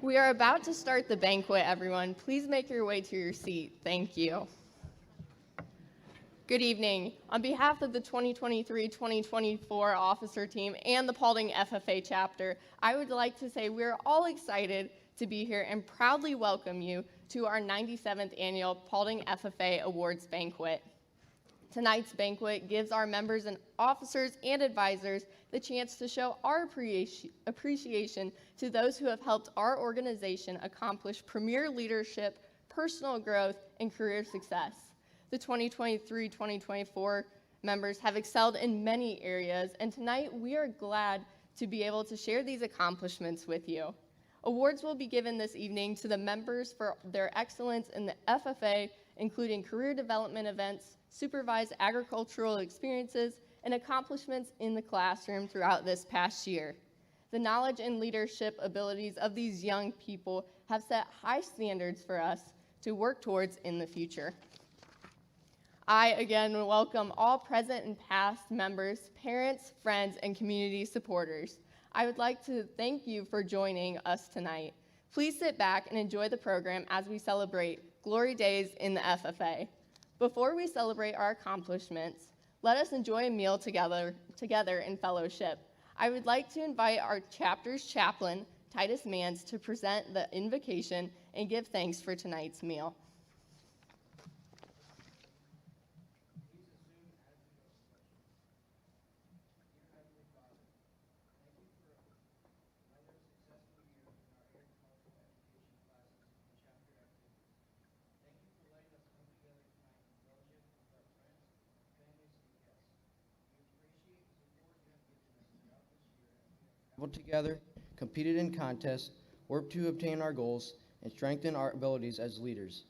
We are about to start the banquet, everyone. Please make your way to your seat. Thank you. Good evening. On behalf of the 2023-2024 officer team and the Paulding FFA Chapter, I would like to say we're all excited to be here and proudly welcome you to our 97th annual Paulding FFA Awards Banquet. Tonight's banquet gives our members and officers and advisors the chance to show our appreciation to those who have helped our organization accomplish premier leadership, personal growth, and career success. The 2023-2024 members have excelled in many areas, and tonight we are glad to be able to share these accomplishments with you. Awards will be given this evening to the members for their excellence in the FFA, including career development events, supervised agricultural experiences, and accomplishments in the classroom throughout this past year. The knowledge and leadership abilities of these young people have set high standards for us to work towards in the future. I again welcome all present and past members, parents, friends, and community supporters. I would like to thank you for joining us tonight. Please sit back and enjoy the program as we celebrate Glory Days in the FFA. Before we celebrate our accomplishments, let us enjoy a meal together in fellowship. I would like to invite our chapter's chaplain, Titus Mans, to present the invocation and give thanks for tonight's meal. Together, competed in contests, worked to obtain our goals, and strengthen our abilities as leaders.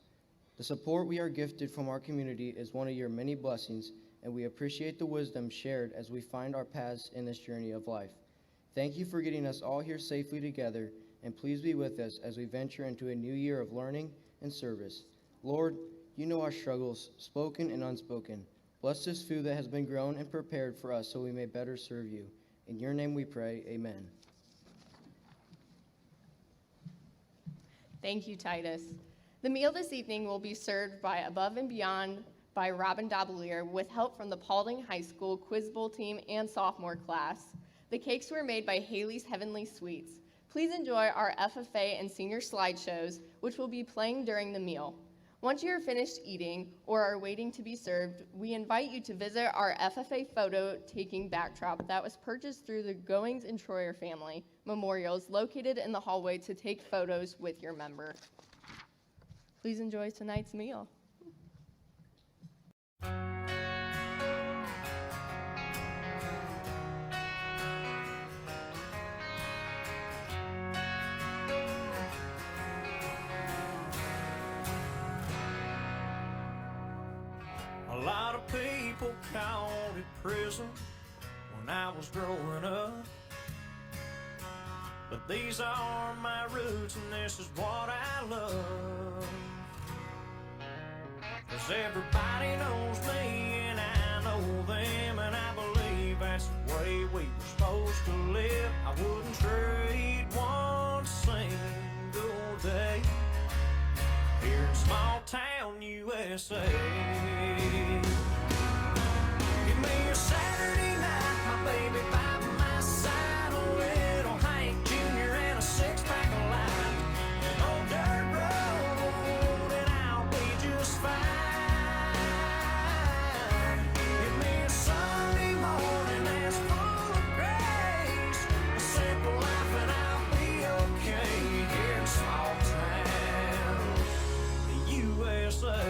The support we are gifted from our community is one of your many blessings, and we appreciate the wisdom shared as we find our paths in this journey of life. Thank you for getting us all here safely together, and please be with us as we venture into a new year of learning and service. Lord, you know our struggles, spoken and unspoken. Bless this food that has been grown and prepared for us so we may better serve you. In your name we pray, amen. Thank you, Titus. The meal this evening will be served by Above and Beyond by Robin Dabalier with help from the Paulding High School Quiz Bowl team and sophomore class. The cakes were made by Haley's Heavenly Sweets. Please enjoy our FFA and senior slideshows, which will be playing during the meal. Once you are finished eating or are waiting to be served, we invite you to visit our FFA photo-taking backdrop that was purchased through the Goings and Troyer family memorials located in the hallway to take photos with your member. Please enjoy tonight's meal. A lot of people called it prison when I was growing up, but these are my roots and this is what I love. 'Cause everybody knows me and I know them, and I believe that's the way we were supposed to live. I wouldn't trade one single day here in small town USA. Give me a Saturday night, my baby by my side, a little Hank Jr. and a six-pack of lime, an old dirt road, and I'll be just fine. Give me a Sunday morning that's full of grace, a simple life, and I'll be okay here in small town USA.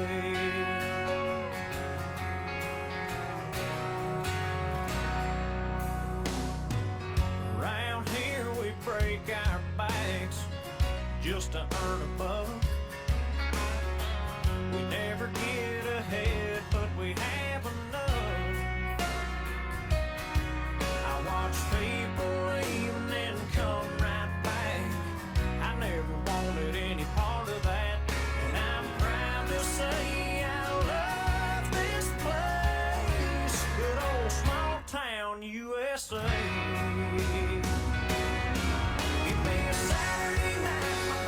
Around here we break our backs just to earn a buck. We never get ahead, but we have enough. I watch people leave and then come right back. I never wanted any part of that, and I'm proud to say I love this place. Good old small town USA. Give me a Saturday night, my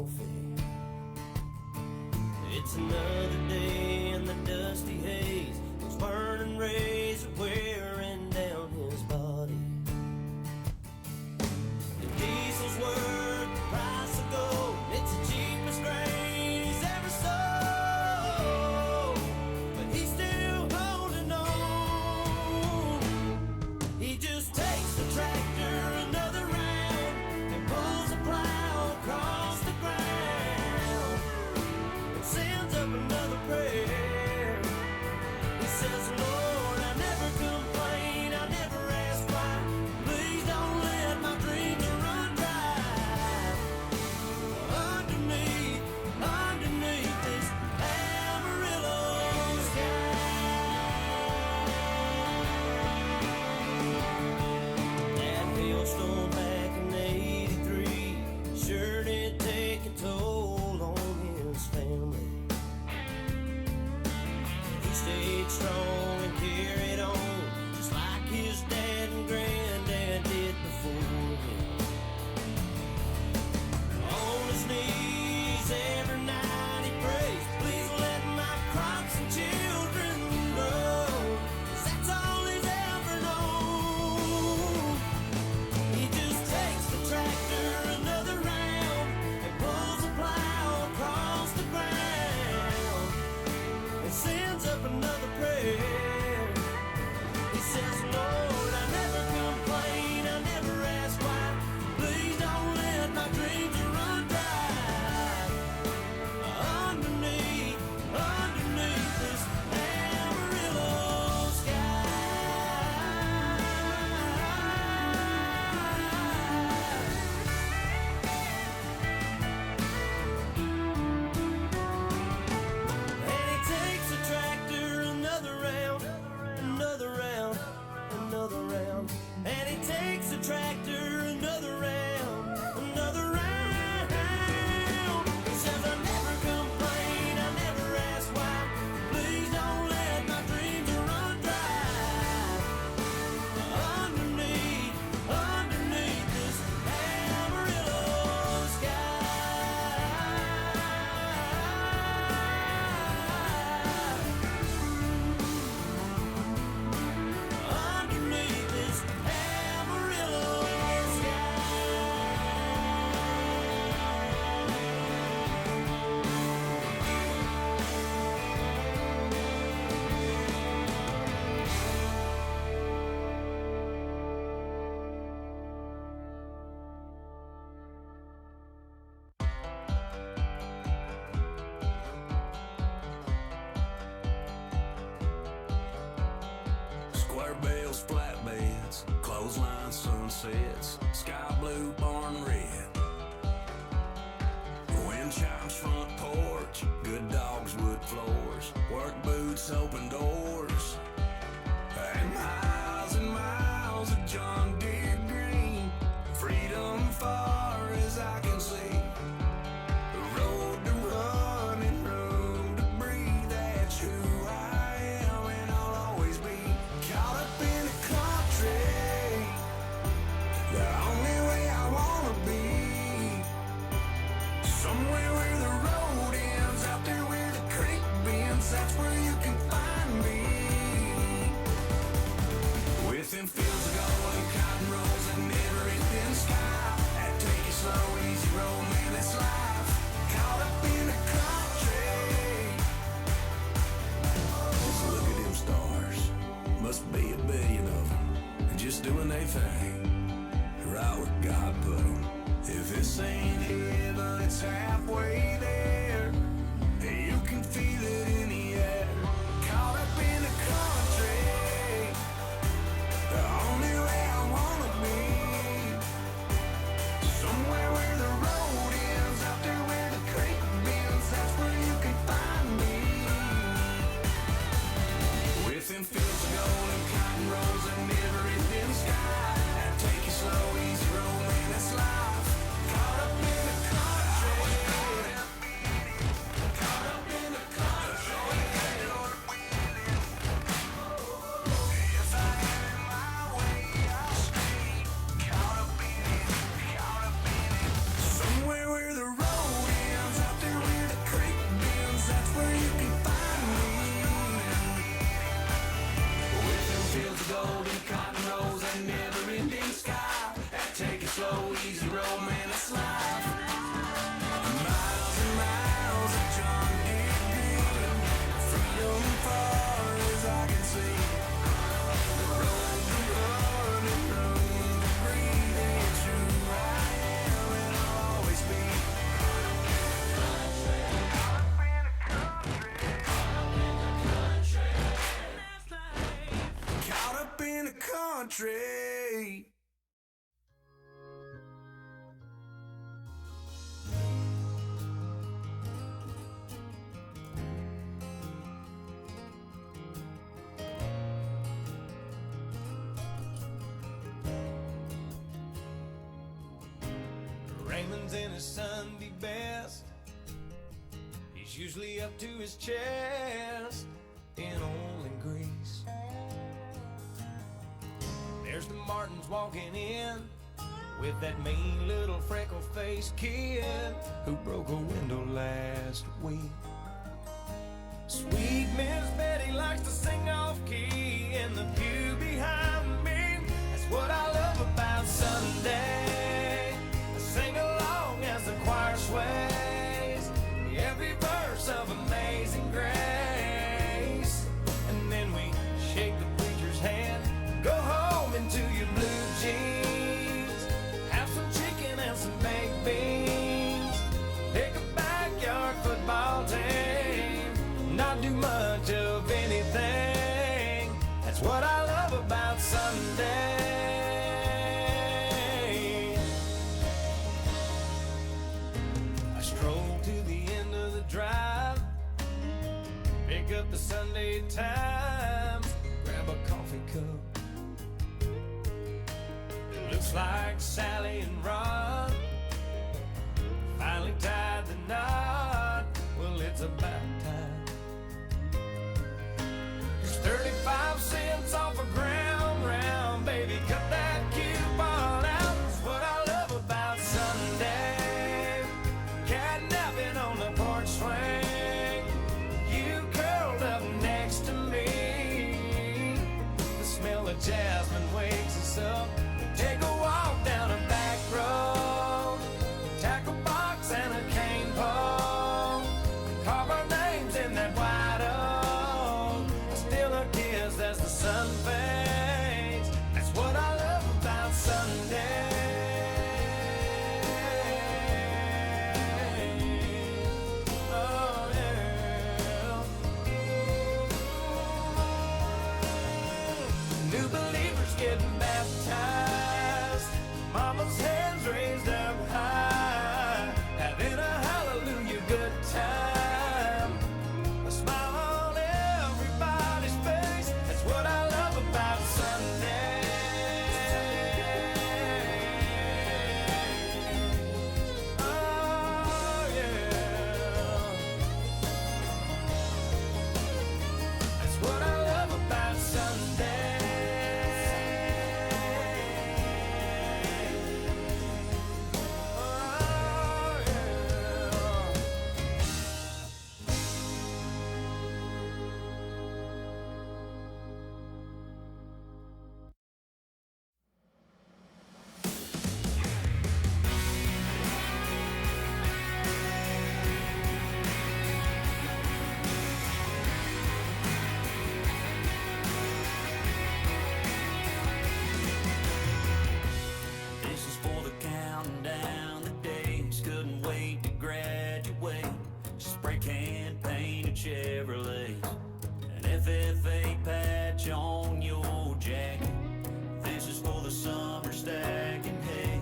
trophy. It's another day in the dusty haze. Those burning rays are wearing down his body. The diesel's worth the price of gold. It's the cheapest grain he's ever sold. But he's still holding on. He just takes the tractor another round and pulls the plow across the ground and sends up another prayer. He says, Lord, I never complain, I never ask why. Please don't let my dreams run dry. Underneath this Amarillo sky. That hailstorm back in '83 sure did take a toll on his family. He stayed strong and carried on, just like his dad and granddad did before him. On his knees every night he prays, please let my crops and children grow, 'cause that's all he's ever known. He just takes the tractor another round and pulls the plow across the ground and sends up another prayer. He says, Lord, I never complain, I never ask why. Please don't let my dreams run dry. Underneath this Amarillo sky. And he takes the tractor another round, another round, another round. And he takes the tractor another round, another round. He says, I never complain, I never ask why. Please don't let my dreams run dry. Underneath this Amarillo sky. Underneath this Amarillo sky. Square bales, flatbeds, clothesline sunsets, sky blue, barn red. Wind chimes, front porch, good dogs, wood floors, work boots, open doors, and miles of John Deere green. Freedom far as I can see. The road to run and room to breathe. That's who I am and I'll always be. Caught up in the country, the only way I wanna be. Somewhere where the road ends, out there where the creek bends. That's where you can find me. Within fields of gold and cotton rolls and never-ending sky. That take it slow, easy road, man, that's life. Caught up in the country. Just look at them stars. Must be a billion of them, and just doing their thing, right where God put them. If this ain't heaven, it's halfway there. You can feel it in the air. country. Raymond's in his Sunday best. He's usually up to his chest in oil and grease. There's the Martins walking in with that mean little freckle-faced kid who broke a window last week. Sweet Miss Betty likes to sing off-key in the pew behind me. That's what I love about Sunday. I sing along as the choir sways every verse of Amazing Grace. And then we shake the preacher's hand, go home into your blue jeans, have some chicken and some baked beans, pick a backyard football team, not do much of anything. That's what I love about Sunday. I stroll to the end of the drive, pick up the Sunday Times, grab a coffee cup. It looks like Sally and Rod finally tied the knot. Well, it's about time. There's 35 cents off a ground round, baby, cut that coupon out. That's what I love about Sunday. Catnapping on the porch swing, you curled up next to me. The smell of jasmine wakes us up. Take a walk down a back road, tackle box and a cane pole, carve our names in that white oak. Still a kiss as the sun fades. That's what I love about Sunday. Oh yeah. New believers getting baptized, mama's hands raised up high, having a hallelujah good time. A smile on everybody's face. That's what I love about Sunday. Oh yeah. That's what I love about Sunday. Oh yeah. This is for the counting down the days. Couldn't wait to graduate. Spray can painted Chevrolets, an FFA patch on your jacket. This is for the summer stacking hay,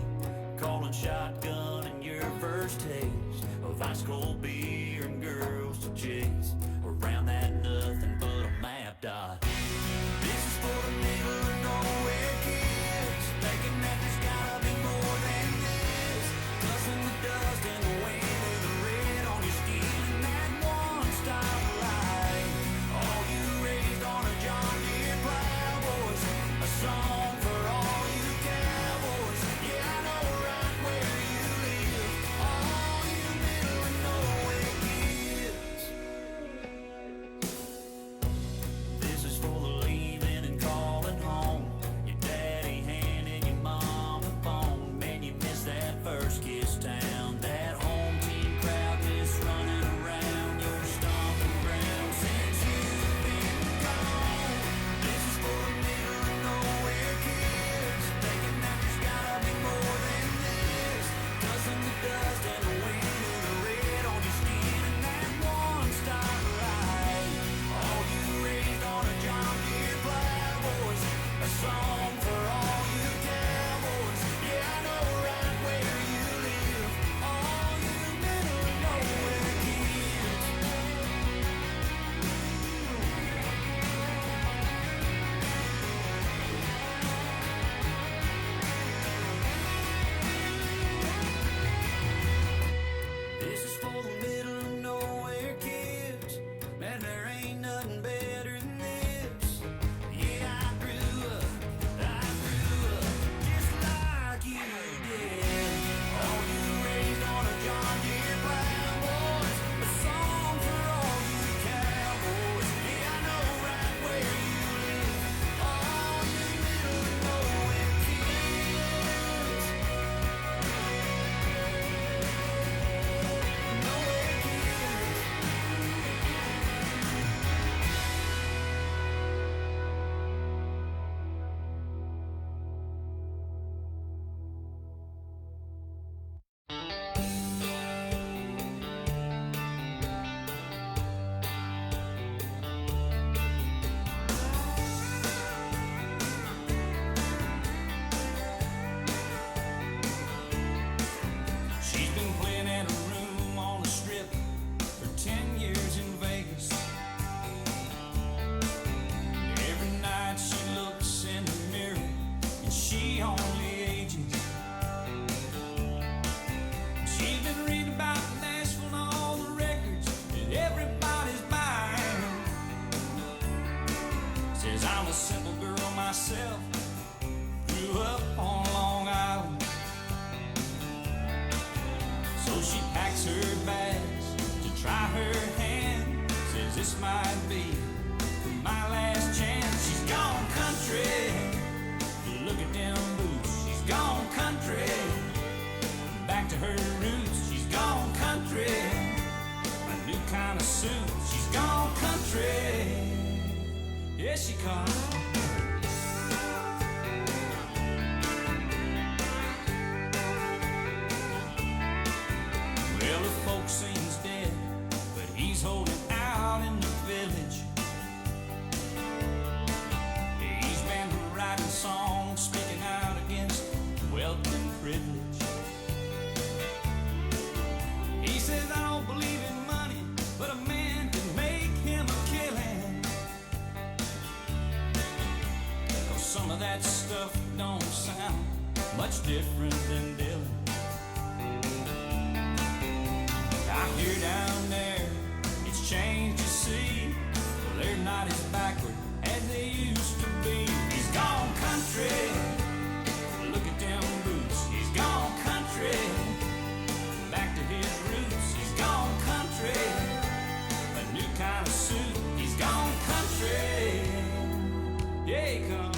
calling shotgun and your first taste of ice cold beer and girls to chase around that nothing but a map dot. This is for the middle of nowhere kids, thinking that there's gotta be more than this. Cussing the dust and the wind of the red on your skin and that one style of life. All you raised on a John Deere plow, boys. A song for all you cowboys. Yeah, I know right where you live. All you middle of nowhere kids. for the middle of nowhere kids. Man, there ain't nothing better than this. Yeah, I grew up just like you did. All you raised on a John Deere plow, boys. A song for all you cowboys. Yeah, I know right where you live. All you middle of nowhere kids. Nowhere kids. She's been playing in a room on the strip for 10 years in Vegas. Every night she looks in the mirror and she only ages. She's been reading about Nashville and all the records that everybody's buying. Says I'm a simple girl myself, grew up on Long Island. So she packs her bags to try her hand. Says this might be my last chance. She's gone country. Look at them boots. She's gone country. Back to her roots. She's gone country. A new kind of suit. She's gone country. Yeah, she comes. Well, the folk seems dead, but he's holding out in the village. He's been writing songs, speaking out against wealth and privilege. He says, I don't believe in money, but a man can make him a killing. 'Cause some of that stuff don't sound much different than Dylan. Out here down there, it's changed, you see. Well, they're not as backward as they used to be. He's gone country. Look at them boots. He's gone country. Back to his roots. He's gone country. A new kind of suit. He's gone country. Yeah, he comes.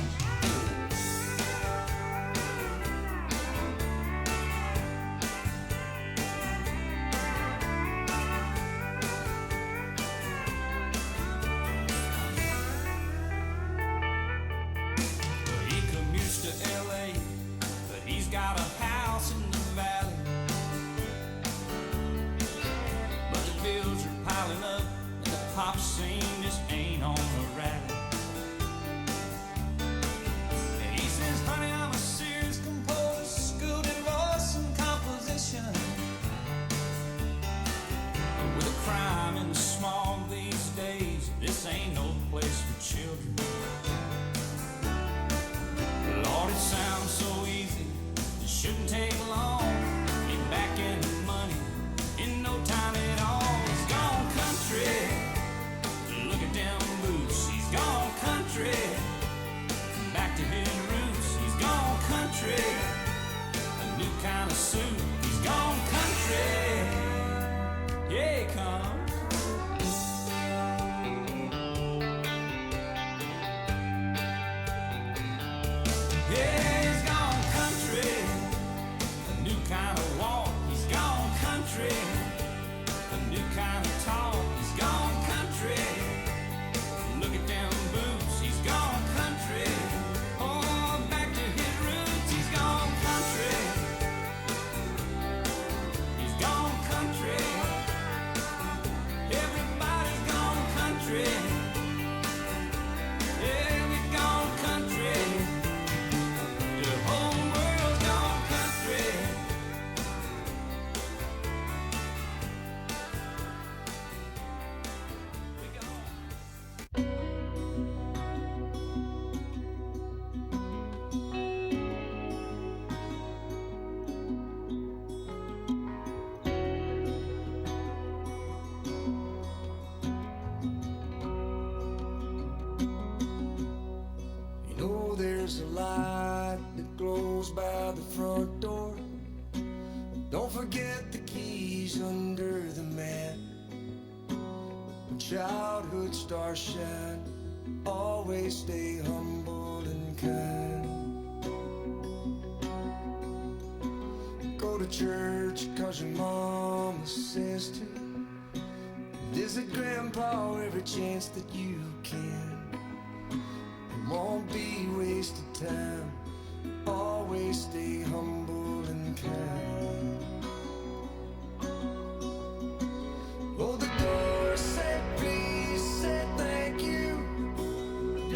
under the mat. When childhood stars shine, always stay humble and kind. Go to church 'cause your mama says to. Visit grandpa every chance that you can. It won't be wasted time. Always stay humble and kind. Oh, the door said please, said thank you.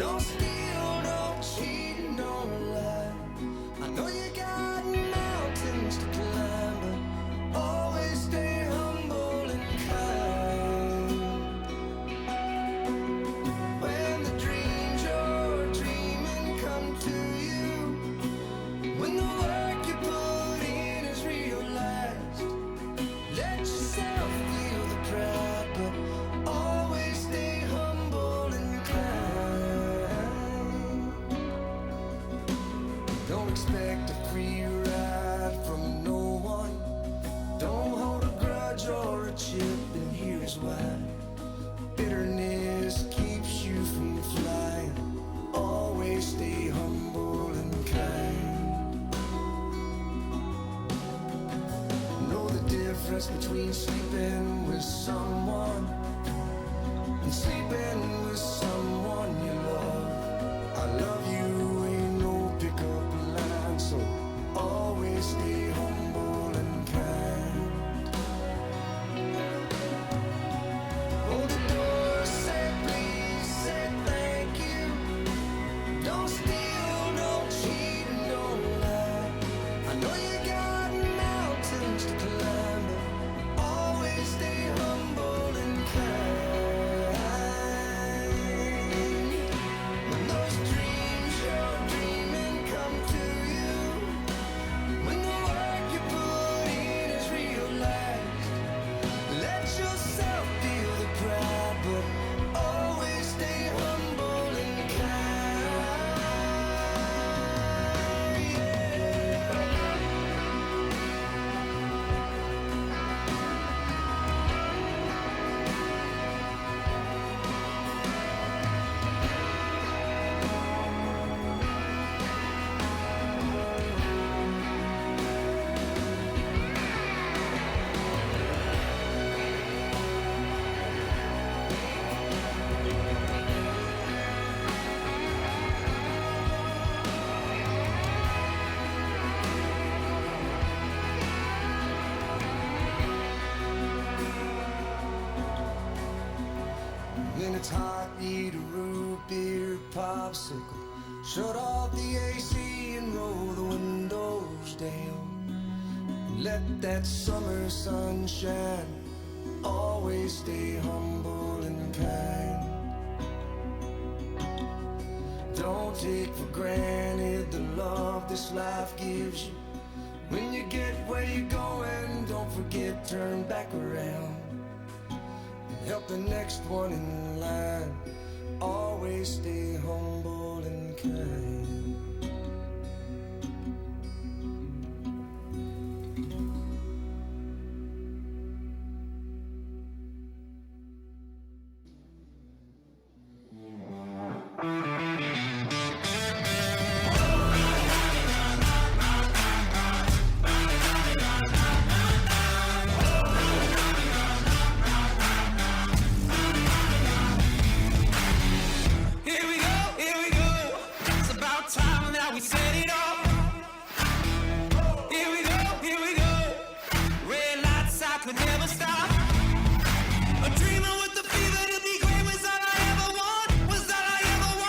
Don't steal, don't cheat, and don't lie. I know you got mountains to climb, but always stay humble and kind. When the dreams you're dreaming come to you, when the work you put in is realized, let yourself feel the pride, but always stay humble and kind. Don't expect a free ride from no one. Don't hold a grudge or a chip, and here's why. Bitterness keeps you from flying. Always stay humble and kind. Know the difference between sleeping with someone and sleeping with someone you love. I love you ain't no pickup line, so always stay humble and kind. Oh, the door said please, said thank you. Don't steal, don't cheat, and don't lie. I know you got mountains to climb, but always stay humble and kind. When those dreams you're dreaming come to you, when the work you put in is realized, let yourself feel the pride, but always stay humble and kind. When it's hot, eat a root beer popsicle. Shut off the AC and roll the windows down. Let that summer sun shine. Always stay humble and kind. Don't take for granted the love this life gives you. When you get where you're going, don't forget, turn back around. Help the next one in line. Always stay humble and kind.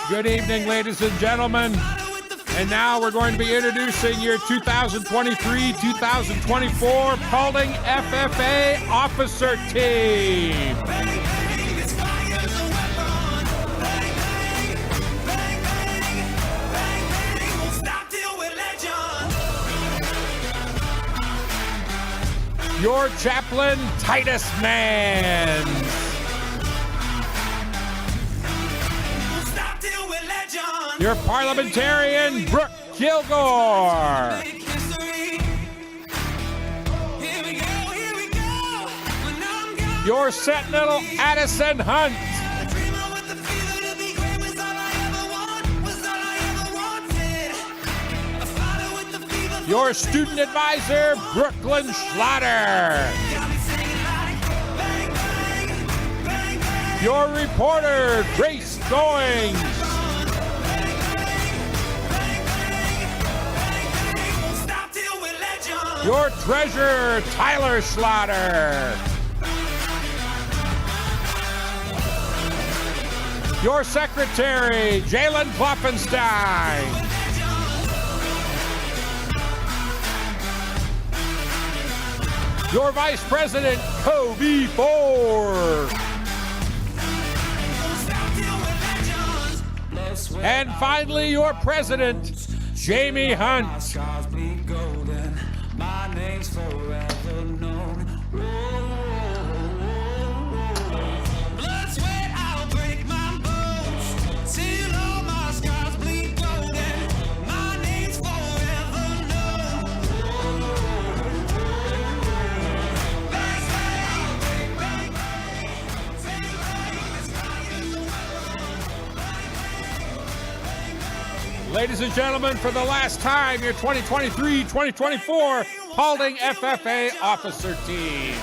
Good evening, ladies and gentlemen. And now we're going to be introducing your 2023-2024 Paulding FFA Officer Team. Your chaplain, Titus Mann. Your parliamentarian, Brooke Kilgore. Your Sentinel, Addison Hunt. Your Student Advisor, Brooklyn Schlatter. Your reporter, Grace Goings. Your treasurer, Tyler Schlatter. Your secretary, Jalen Klopfenstein. Your vice president, Kobe Ford. And finally, your president, Jamie Hunt. My name's forever known. Blood, sweat, I'll break my bones till all my scars bleed golden. My name's forever known. Bang, bang, bang, bang. Ladies and gentlemen, for the last time, your 2023-2024 Paulding FFA Officer Team.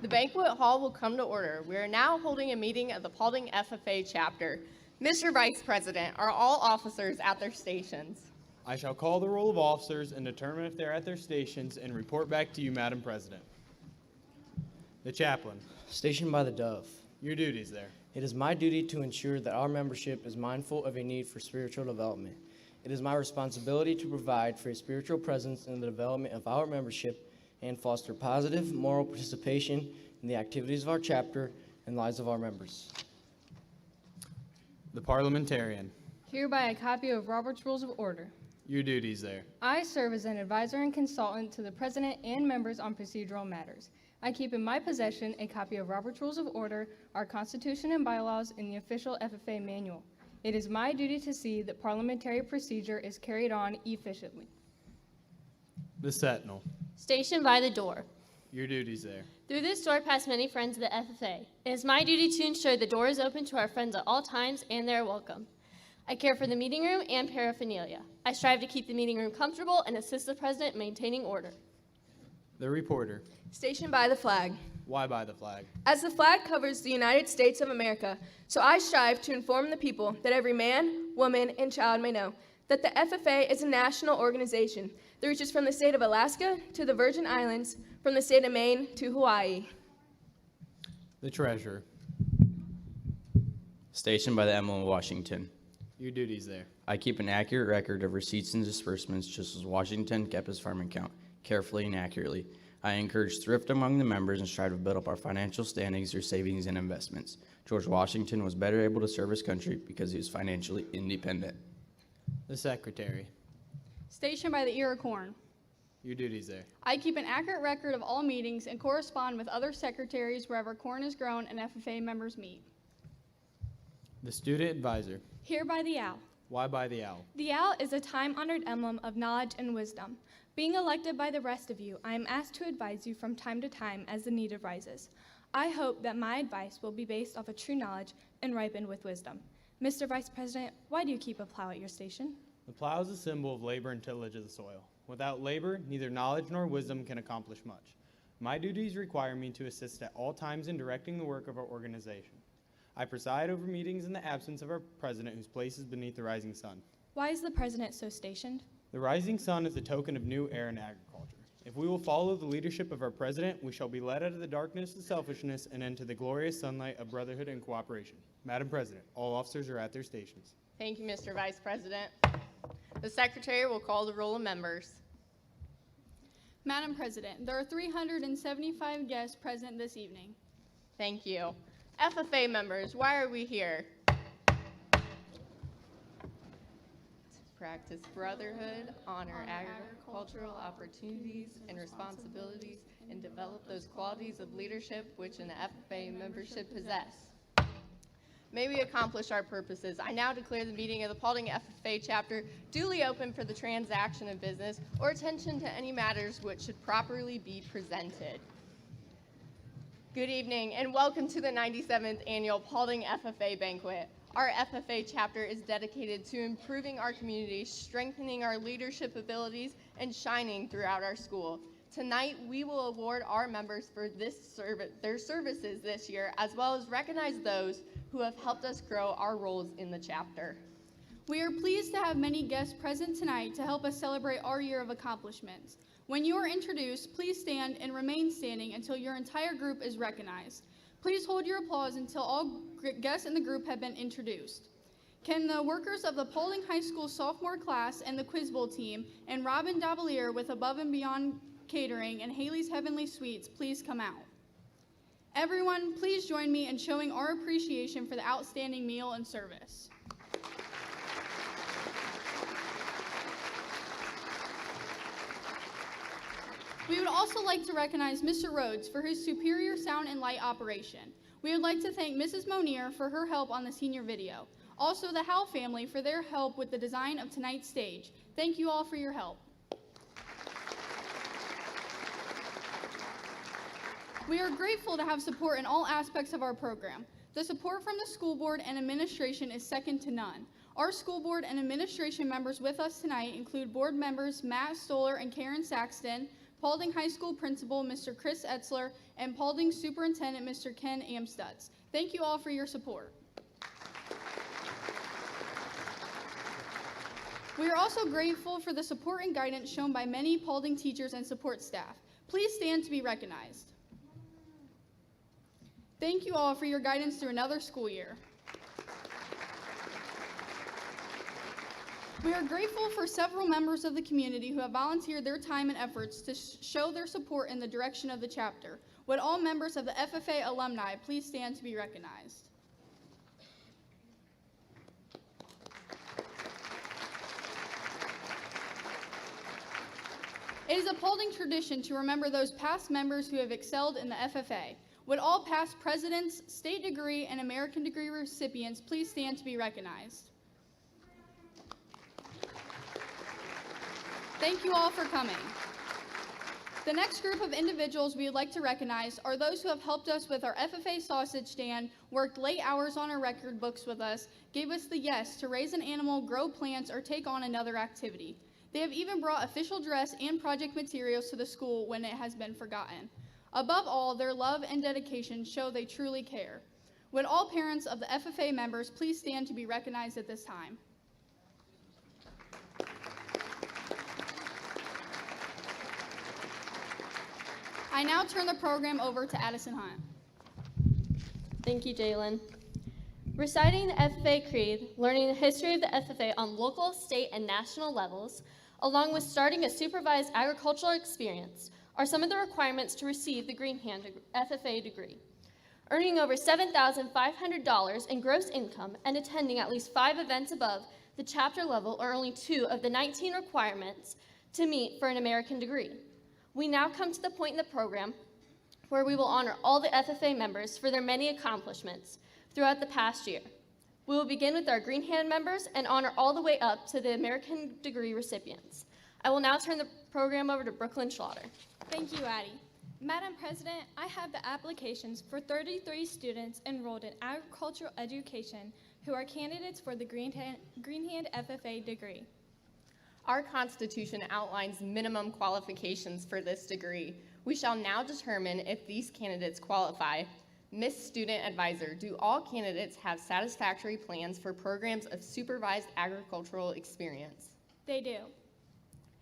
The banquet hall will come to order. We are now holding a meeting of the Paulding FFA Chapter. Mr. Vice President, are all officers at their stations? I shall call the roll of officers and determine if they're at their stations and report back to you, Madam President. The chaplain. Stationed by the Dove. Your duties there. It is my duty to ensure that our membership is mindful of a need for spiritual development. It is my responsibility to provide for a spiritual presence in the development of our membership and foster positive moral participation in the activities of our chapter and lives of our members. The parliamentarian. Hereby a copy of Robert's Rules of Order. Your duties there. I serve as an advisor and consultant to the President and members on procedural matters. I keep in my possession a copy of Robert's Rules of Order, our Constitution and bylaws, and the official FFA manual. It is my duty to see that parliamentary procedure is carried on efficiently. The Sentinel. Stationed by the door. Your duties there. Through this door pass many friends of the FFA. It is my duty to ensure the door is open to our friends at all times and they are welcome. I care for the meeting room and paraphernalia. I strive to keep the meeting room comfortable and assist the president in maintaining order. The reporter. Stationed by the flag. Why by the flag? As the flag covers the United States of America, so I strive to inform the people that every man, woman, and child may know that the FFA is a national organization that reaches from the state of Alaska to the Virgin Islands, from the state of Maine to Hawaii. The treasurer. Stationed by the Emblem of Washington. Your duties there. I keep an accurate record of receipts and disbursements just as Washington kept his farm account, carefully and accurately. I encourage thrift among the members and strive to build up our financial standings through savings and investments. George Washington was better able to serve his country because he was financially independent. The secretary. Stationed by the ear of corn. Your duties there. I keep an accurate record of all meetings and correspond with other secretaries wherever corn is grown and FFA members meet. The student advisor. Here by the owl. Why by the owl? The owl is a time-honored emblem of knowledge and wisdom. Being elected by the rest of you, I am asked to advise you from time to time as the need arises. I hope that my advice will be based off of true knowledge and ripened with wisdom. Mr. Vice President, why do you keep a plow at your station? The plow is a symbol of labor and tillage of the soil. Without labor, neither knowledge nor wisdom can accomplish much. My duties require me to assist at all times in directing the work of our organization. I preside over meetings in the absence of our president, whose place is beneath the rising sun. Why is the president so stationed? The rising sun is a token of new air in agriculture. If we will follow the leadership of our president, we shall be led out of the darkness of selfishness and into the glorious sunlight of brotherhood and cooperation. Madam President, all officers are at their stations. Thank you, Mr. Vice President. The secretary will call the roll of members. Madam President, there are 375 guests present this evening. Thank you. FFA members, why are we here? practice brotherhood, honor agricultural opportunities and responsibilities, and develop those qualities of leadership which an FFA membership possess. May we accomplish our purposes. I now declare the meeting of the Paulding FFA Chapter duly open for the transaction of business or attention to any matters which should properly be presented. Good evening and welcome to the 97th Annual Paulding FFA Banquet. Our FFA chapter is dedicated to improving our community, strengthening our leadership abilities, and shining throughout our school. Tonight, we will award our members for their services this year, as well as recognize those who have helped us grow our roles in the chapter. We are pleased to have many guests present tonight to help us celebrate our year of accomplishments. When you are introduced, please stand and remain standing until your entire group is recognized. Please hold your applause until all guests in the group have been introduced. Can the workers of the Paulding High School sophomore class and the Quiz Bowl team and Robin Davalier with Above and Beyond Catering and Haley's Heavenly Sweets please come out? Everyone, please join me in showing our appreciation for the outstanding meal and service. We would also like to recognize Mr. Rhodes for his superior sound and light operation. We would like to thank Mrs. Monier for her help on the senior video. Also the Howell family for their help with the design of tonight's stage. Thank you all for your help. We are grateful to have support in all aspects of our program. The support from the school board and administration is second to none. Our school board and administration members with us tonight include board members Matt Stoller and Karen Saxton, Paulding High School Principal Mr. Chris Etzler, and Paulding Superintendent Mr. Ken Amstutz. Thank you all for your support. We are also grateful for the support and guidance shown by many Paulding teachers and support staff. Please stand to be recognized. Thank you all for your guidance through another school year. We are grateful for several members of the community who have volunteered their time and efforts to show their support in the direction of the chapter. Would all members of the FFA alumni please stand to be recognized? It is a Paulding tradition to remember those past members who have excelled in the FFA. Would all past presidents, state degree, and American degree recipients please stand to be recognized? Thank you all for coming. The next group of individuals we would like to recognize are those who have helped us with our FFA sausage stand, worked late hours on our record books with us, gave us the yes to raise an animal, grow plants, or take on another activity. They have even brought official dress and project materials to the school when it has been forgotten. Above all, their love and dedication show they truly care. Would all parents of the FFA members please stand to be recognized at this time? I now turn the program over to Addison Hunt. Thank you, Jalen. Reciting the FFA Creed, learning the history of the FFA on local, state, and national levels, along with starting a supervised agricultural experience, are some of the requirements to receive the Green Hand FFA degree. Earning over $7,500 in gross income and attending at least 5 events above the chapter level are only 2 of the 19 requirements to meet for an American degree. We now come to the point in the program where we will honor all the FFA members for their many accomplishments throughout the past year. We will begin with our Green Hand members and honor all the way up to the American degree recipients. I will now turn the program over to Brooklyn Schlatter. Thank you, Addie. Madam President, I have the applications for 33 students enrolled in agricultural education who are candidates for the Green Hand FFA degree. Our Constitution outlines minimum qualifications for this degree. We shall now determine if these candidates qualify. Miss Student Advisor, do all candidates have satisfactory plans for programs of supervised agricultural experience? They do.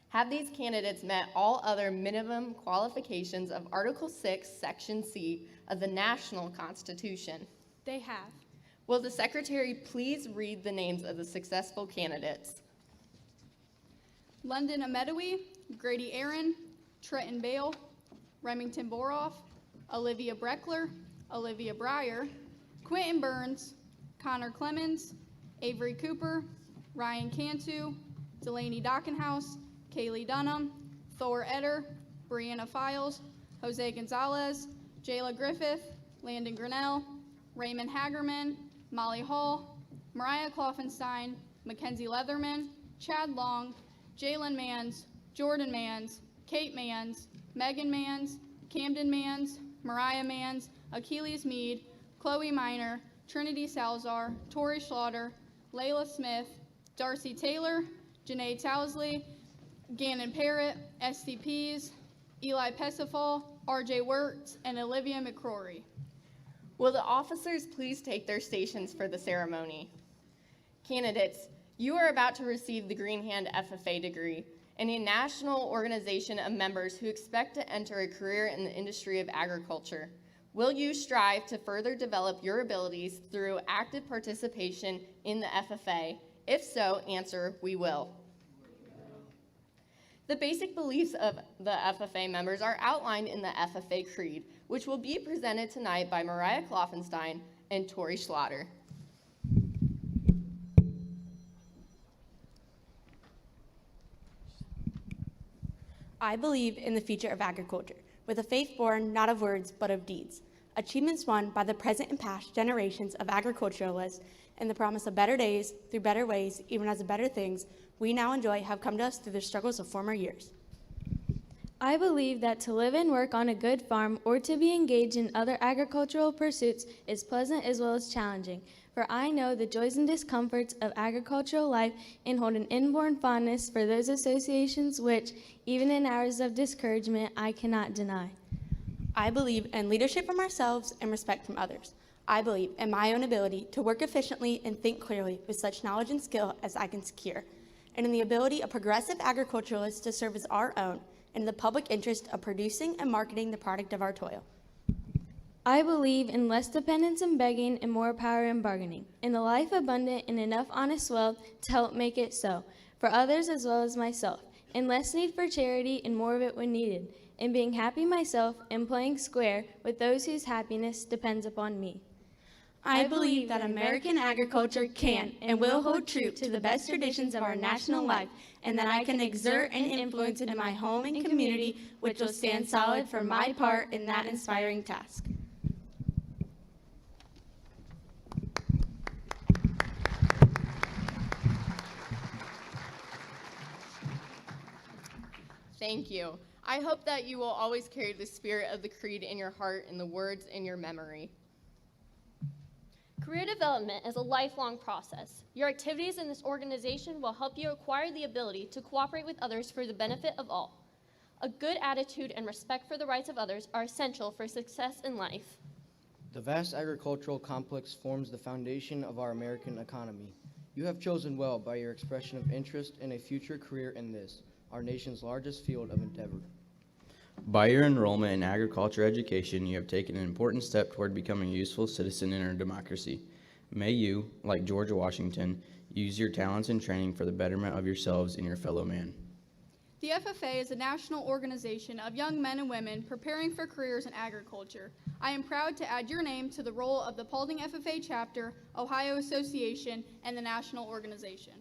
Have these candidates met all other minimum qualifications of Article 6, Section C of the National Constitution? They have. Will the Secretary please read the names of the successful candidates? London Amedewy, Grady Aaron, Trenton Bale, Remington Boroff, Olivia Breckler, Olivia Breyer, Quentin Burns, Connor Clemens, Avery Cooper, Ryan Cantu, Delaney Dockenhouse, Kaylee Dunham, Thor Eder, Brianna Files, Jose Gonzalez, Jayla Griffith, Landon Grinnell, Raymond Hagerman, Molly Hall, Mariah Kloffenstein, Mackenzie Leatherman, Chad Long, Jalen Mans, Jordan Mans, Kate Mans, Megan Mans, Camden Mans, Mariah Mans, Achilles Mead, Chloe Miner, Trinity Salzar, Tori Schlaughter, Layla Smith, Darcy Taylor, Janae Towsley, Gannon Parrott, STPs, Eli Pesifal, RJ Wirtz, and Olivia McCrory. Will the officers please take their stations for the ceremony? Candidates, you are about to receive the Green Hand FFA degree and a national organization of members who expect to enter a career in the industry of agriculture. Will you strive to further develop your abilities through active participation in the FFA? If so, answer, we will. The basic beliefs of the FFA members are outlined in the FFA Creed, which will be presented tonight by Mariah Kloffenstein and Tori Schlaughter. I believe in the future of agriculture, with a faith born not of words but of deeds. Achievements won by the present and past generations of agriculturalists and the promise of better days through better ways, even as the better things we now enjoy have come to us through the struggles of former years. I believe that to live and work on a good farm or to be engaged in other agricultural pursuits is pleasant as well as challenging, for I know the joys and discomforts of agricultural life and hold an inborn fondness for those associations which, even in hours of discouragement, I cannot deny. I believe in leadership from ourselves and respect from others. I believe in my own ability to work efficiently and think clearly with such knowledge and skill as I can secure, and in the ability of progressive agriculturalists to serve as our own and in the public interest of producing and marketing the product of our toil. I believe in less dependence and begging and more power in bargaining, in the life abundant and enough honest wealth to help make it so, for others as well as myself, in less need for charity and more of it when needed, in being happy myself and playing square with those whose happiness depends upon me. I believe that American agriculture can and will hold true to the best traditions of our national life, and that I can exert and influence in my home and community, which will stand solid for my part in that inspiring task. Thank you. I hope that you will always carry the spirit of the Creed in your heart and the words in your memory. Career development is a lifelong process. Your activities in this organization will help you acquire the ability to cooperate with others for the benefit of all. A good attitude and respect for the rights of others are essential for success in life. The vast agricultural complex forms the foundation of our American economy. You have chosen well by your expression of interest in a future career in this, our nation's largest field of endeavor. By your enrollment in agriculture education, you have taken an important step toward becoming a useful citizen in our democracy. May you, like George Washington, use your talents and training for the betterment of yourselves and your fellow man. The FFA is a national organization of young men and women preparing for careers in agriculture. I am proud to add your name to the roll of the Paulding FFA Chapter, Ohio Association, and the national organization.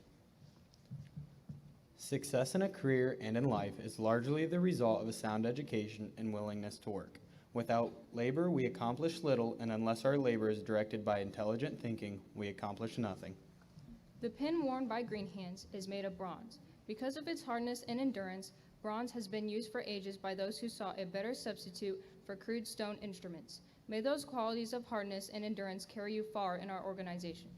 Success in a career and in life is largely the result of a sound education and willingness to work. Without labor, we accomplish little, and unless our labor is directed by intelligent thinking, we accomplish nothing. The pin worn by Green Hands is made of bronze. Because of its hardness and endurance, bronze has been used for ages by those who saw a better substitute for crude stone instruments. May those qualities of hardness and endurance carry you far in our organization.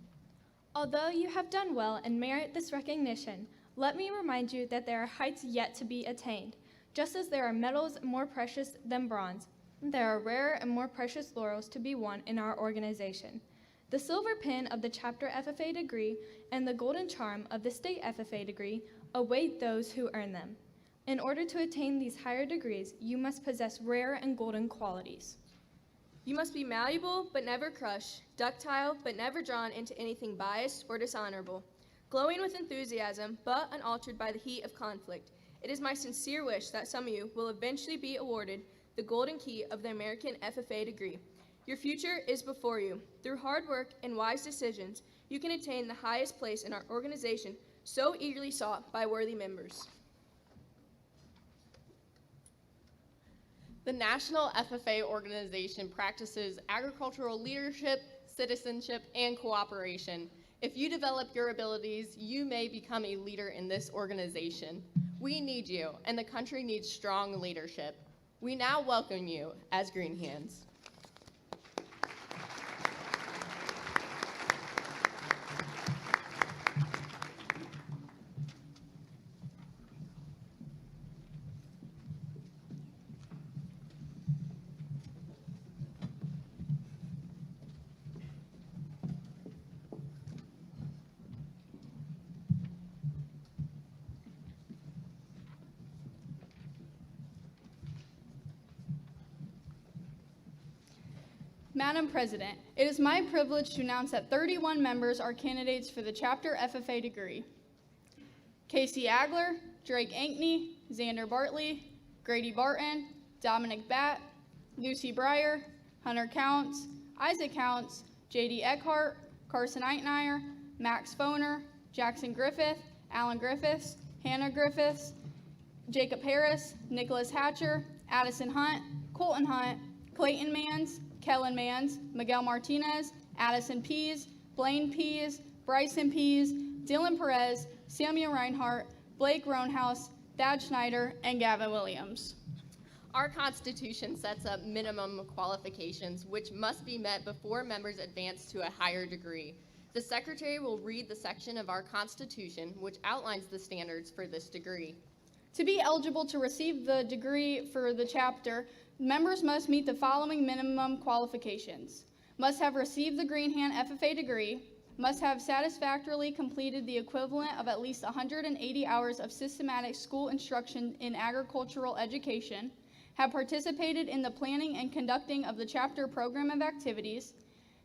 Although you have done well and merit this recognition, let me remind you that there are heights yet to be attained. Just as there are metals more precious than bronze, there are rarer and more precious laurels to be won in our organization. The silver pin of the Chapter FFA degree and the golden charm of the State FFA degree await those who earn them. In order to attain these higher degrees, you must possess rare and golden qualities. You must be malleable but never crushed, ductile but never drawn into anything biased or dishonorable, glowing with enthusiasm but unaltered by the heat of conflict. It is my sincere wish that some of you will eventually be awarded the golden key of the American FFA degree. Your future is before you. Through hard work and wise decisions, you can attain the highest place in our organization so eagerly sought by worthy members. The National FFA organization practices agricultural leadership, citizenship, and cooperation. If you develop your abilities, you may become a leader in this organization. We need you, and the country needs strong leadership. We now welcome you as Green Hands. Madam President, it is my privilege to announce that 31 members are candidates for the Chapter FFA degree. Casey Agler, Drake Ankney, Xander Bartley, Grady Barton, Dominic Batt, Lucy Breyer, Hunter Counts, Isaac Counts, J.D. Eckhart, Carson Eitneyer, Max Foner, Jackson Griffith, Alan Griffiths, Hannah Griffiths, Jacob Harris, Nicholas Hatcher, Addison Hunt, Colton Hunt, Clayton Mans, Kellen Mans, Miguel Martinez, Addison Pease, Blaine Pease, Bryson Pease, Dylan Perez, Samuel Reinhart, Blake Roanhouse, Thad Schneider, and Gavin Williams. Our Constitution sets up minimum qualifications which must be met before members advance to a higher degree. The Secretary will read the section of our Constitution which outlines the standards for this degree. To be eligible to receive the degree for the chapter, members must meet the following minimum qualifications. Must have received the Green Hand FFA degree, must have satisfactorily completed the equivalent of at least 180 hours of systematic school instruction in agricultural education, have participated in the planning and conducting of the chapter program of activities,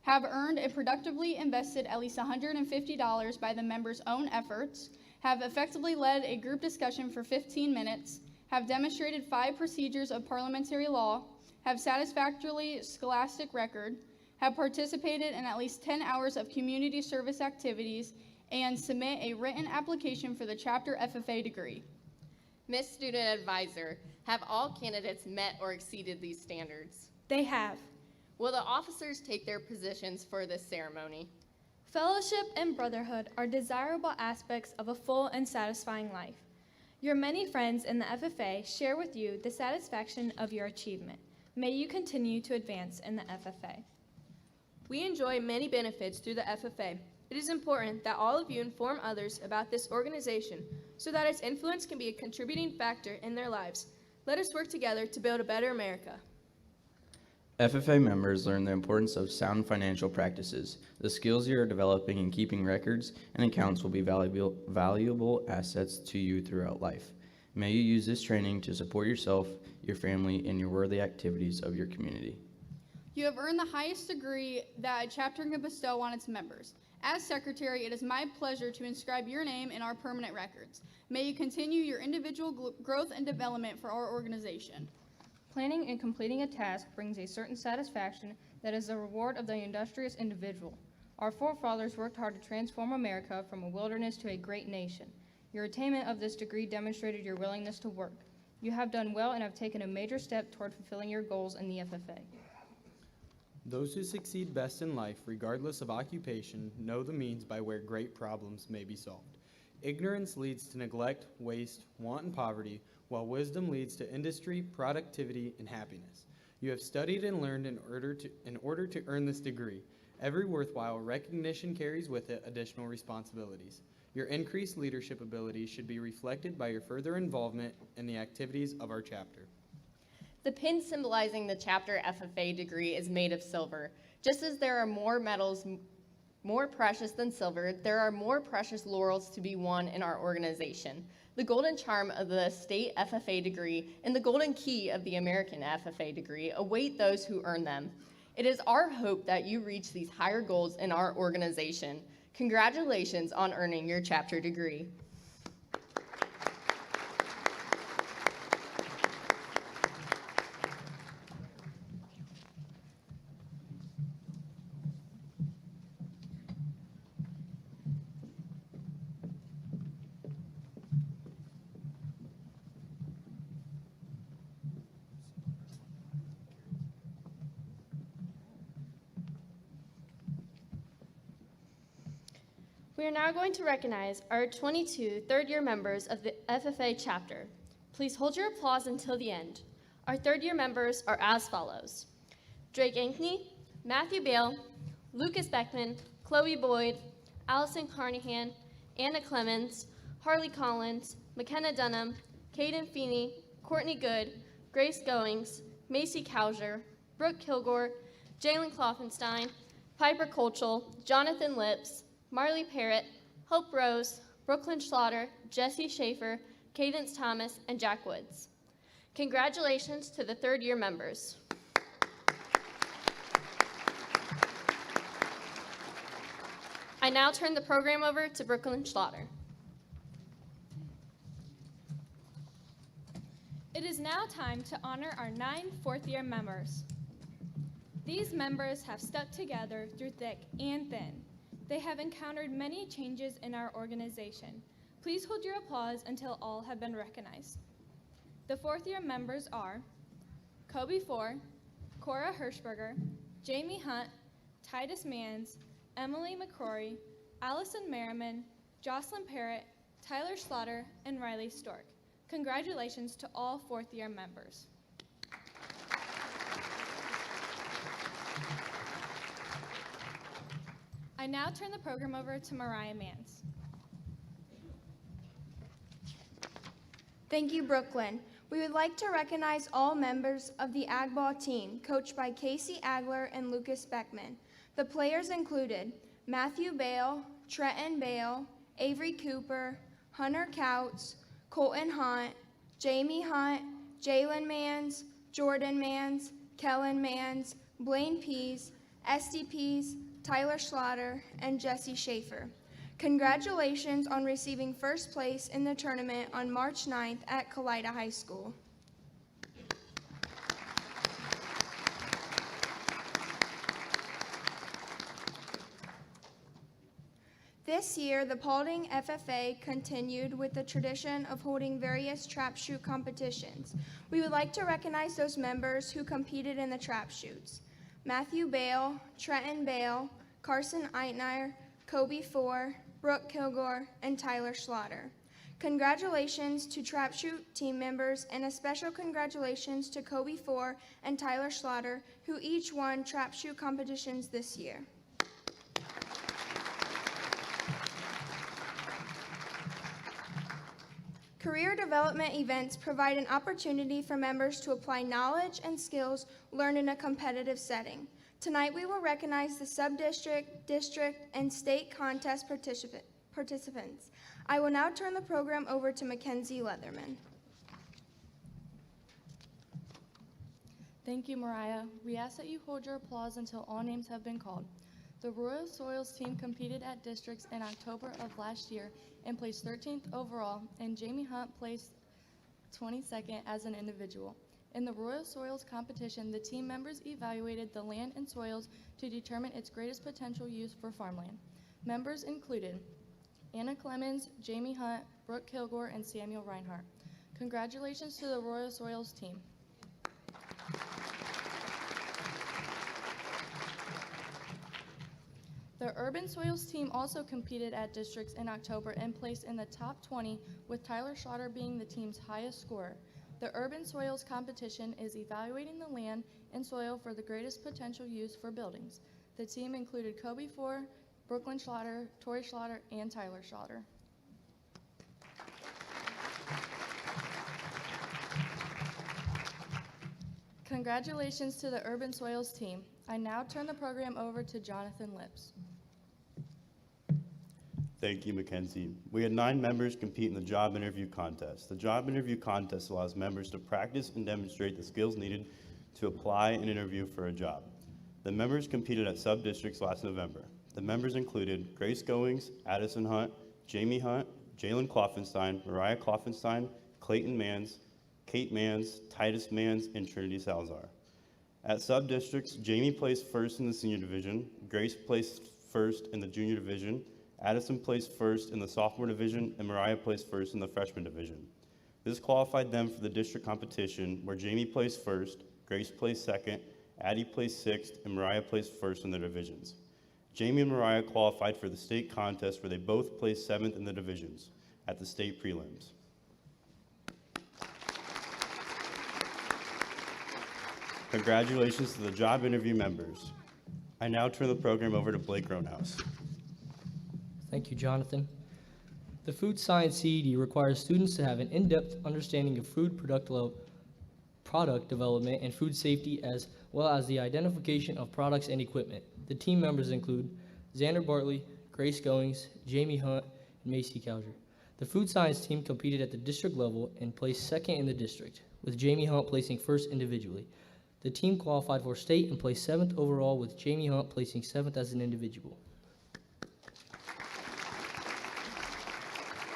have earned and productively invested at least $150 by the members' own efforts, have effectively led a group discussion for 15 minutes, have demonstrated 5 procedures of parliamentary law, have satisfactorily scholastic record, have participated in at least 10 hours of community service activities, and submit a written application for the Chapter FFA degree. Ms. Student Advisor, have all candidates met or exceeded these standards? They have. Will the officers take their positions for this ceremony? Fellowship and brotherhood are desirable aspects of a full and satisfying life. Your many friends in the FFA share with you the satisfaction of your achievement. May you continue to advance in the FFA. We enjoy many benefits through the FFA. It is important that all of you inform others about this organization so that its influence can be a contributing factor in their lives. Let us work together to build a better America. FFA members learn the importance of sound financial practices. The skills you are developing in keeping records and accounts will be valuable assets to you throughout life. May you use this training to support yourself, your family, and your worthy activities of your community. You have earned the highest degree that a chapter can bestow on its members. As Secretary, it is my pleasure to inscribe your name in our permanent records. May you continue your individual growth and development for our organization. Planning and completing a task brings a certain satisfaction that is the reward of the industrious individual. Our forefathers worked hard to transform America from a wilderness to a great nation. Your attainment of this degree demonstrated your willingness to work. You have done well and have taken a major step toward fulfilling your goals in the FFA. Those who succeed best in life, regardless of occupation, know the means by where great problems may be solved. Ignorance leads to neglect, waste, want, and poverty, while wisdom leads to industry, productivity, and happiness. You have studied and learned in order to earn this degree. Every worthwhile recognition carries with it additional responsibilities. Your increased leadership abilities should be reflected by your further involvement in the activities of our chapter. The pin symbolizing the Chapter FFA degree is made of silver. Just as there are more metals more precious than silver, there are more precious laurels to be won in our organization. The golden charm of the state FFA degree and the golden key of the American FFA degree await those who earn them. It is our hope that you reach these higher goals in our organization. Congratulations on earning your chapter degree. We are now going to recognize our 22 third-year members of the FFA chapter. Please hold your applause until the end. Our third-year members are as follows: Drake Ankney, Matthew Bale, Lucas Beckman, Chloe Boyd, Allison Carnahan, Anna Clemens, Harley Collins, McKenna Dunham, Caden Feeney, Courtney Good, Grace Goings, Macy Cowser, Brooke Kilgore, Jalen Klopfenstein, Piper Kolchel, Jonathan Lips, Marley Parrott, Hope Rose, Brooklyn Slaughter, Jesse Schaefer, Cadence Thomas, and Jack Woods. Congratulations to the third-year members. I now turn the program over to Brooklyn Slaughter. It is now time to honor our 9 fourth-year members. These members have stuck together through thick and thin. They have encountered many changes in our organization. Please hold your applause until all have been recognized. The fourth-year members are Kobe Four, Cora Hirschberger, Jamie Hunt, Titus Manns, Emily McCrory, Allison Merriman, Jocelyn Parrott, Tyler Slaughter, and Riley Stork. Congratulations to all fourth-year members. I now turn the program over to Mariah Manns. Thank you, Brooklyn. We would like to recognize all members of the Ag Ball team, coached by Casey Agler and Lucas Beckman. The players included Matthew Bale, Trenton Bale, Avery Cooper, Hunter Couts, Colton Hunt, Jamie Hunt, Jalen Manns, Jordan Manns, Kellen Manns, Blaine Pease, Esty Pease, Tyler Slaughter, and Jesse Schaefer. Congratulations on receiving first place in the tournament on March 9th at Kalida High School. This year, the Paulding FFA continued with the tradition of holding various trap shoot competitions. We would like to recognize those members who competed in the trap shoots: Matthew Bale, Trenton Bale, Carson Eitner, Kobe Four, Brooke Kilgore, and Tyler Slaughter. Congratulations to trap shoot team members, and a special congratulations to Kobe Four and Tyler Slaughter, who each won trap shoot competitions this year. Career development events provide an opportunity for members to apply knowledge and skills learned in a competitive setting. Tonight we will recognize the sub-district, district, and state contest participants. I will now turn the program over to Mackenzie Leatherman. Thank you, Mariah. We ask that you hold your applause until all names have been called. The Royal Soils team competed at districts in October of last year and placed 13th overall, and Jamie Hunt placed 22nd as an individual. In the Royal Soils competition, the team members evaluated the land and soils to determine its greatest potential use for farmland. Members included Anna Clemens, Jamie Hunt, Brooke Kilgore, and Samuel Reinhart. Congratulations to the Royal Soils team. The Urban Soils team also competed at districts in October and placed in the top 20, with Tyler Slaughter being the team's highest scorer. The Urban Soils competition is evaluating the land and soil for the greatest potential use for buildings. The team included Kobe Four, Brooklyn Slaughter, Tori Slaughter, and Tyler Slaughter. Congratulations to the Urban Soils team. I now turn the program over to Jonathan Lips. Thank you, Mackenzie. We had 9 members compete in the job interview contest. The job interview contest allows members to practice and demonstrate the skills needed to apply and interview for a job. The members competed at sub-districts last November. The members included Grace Goings, Addison Hunt, Jamie Hunt, Jalen Klopfenstein, Mariah Klopfenstein, Clayton Manns, Kate Manns, Titus Manns, and Trinity Salazar. At sub-districts, Jamie placed first in the senior division, Grace placed first in the junior division, Addison placed first in the sophomore division, and Mariah placed first in the freshman division. This qualified them for the district competition, where Jamie placed first, Grace placed second, Addie placed sixth, and Mariah placed first in their divisions. Jamie and Mariah qualified for the state contest where they both placed 7th in the divisions at the state prelims. Congratulations to the job interview members. I now turn the program over to Blake Roanhouse. Thank you, Jonathan. The Food Science CED requires students to have an in-depth understanding of food product development and food safety, as well as the identification of products and equipment. The team members include Xander Bartley, Grace Goings, Jamie Hunt, and Macy Cowger. The Food Science team competed at the district level and placed 2nd in the district, with Jamie Hunt placing 1st individually. The team qualified for state and placed 7th overall, with Jamie Hunt placing 7th as an individual.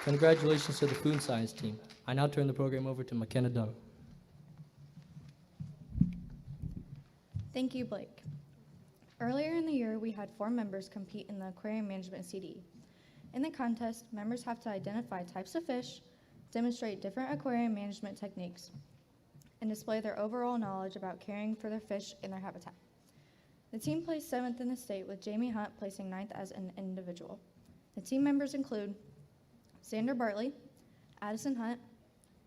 Congratulations to the Food Science team. I now turn the program over to McKenna Dunn. Thank you, Blake. Earlier in the year, we had 4 members compete in the Aquarium Management CDE. In the contest, members have to identify types of fish, demonstrate different aquarium management techniques, and display their overall knowledge about caring for their fish in their habitat. The team placed 7th in the state, with Jamie Hunt placing 9th as an individual. The team members include Xander Bartley, Addison Hunt,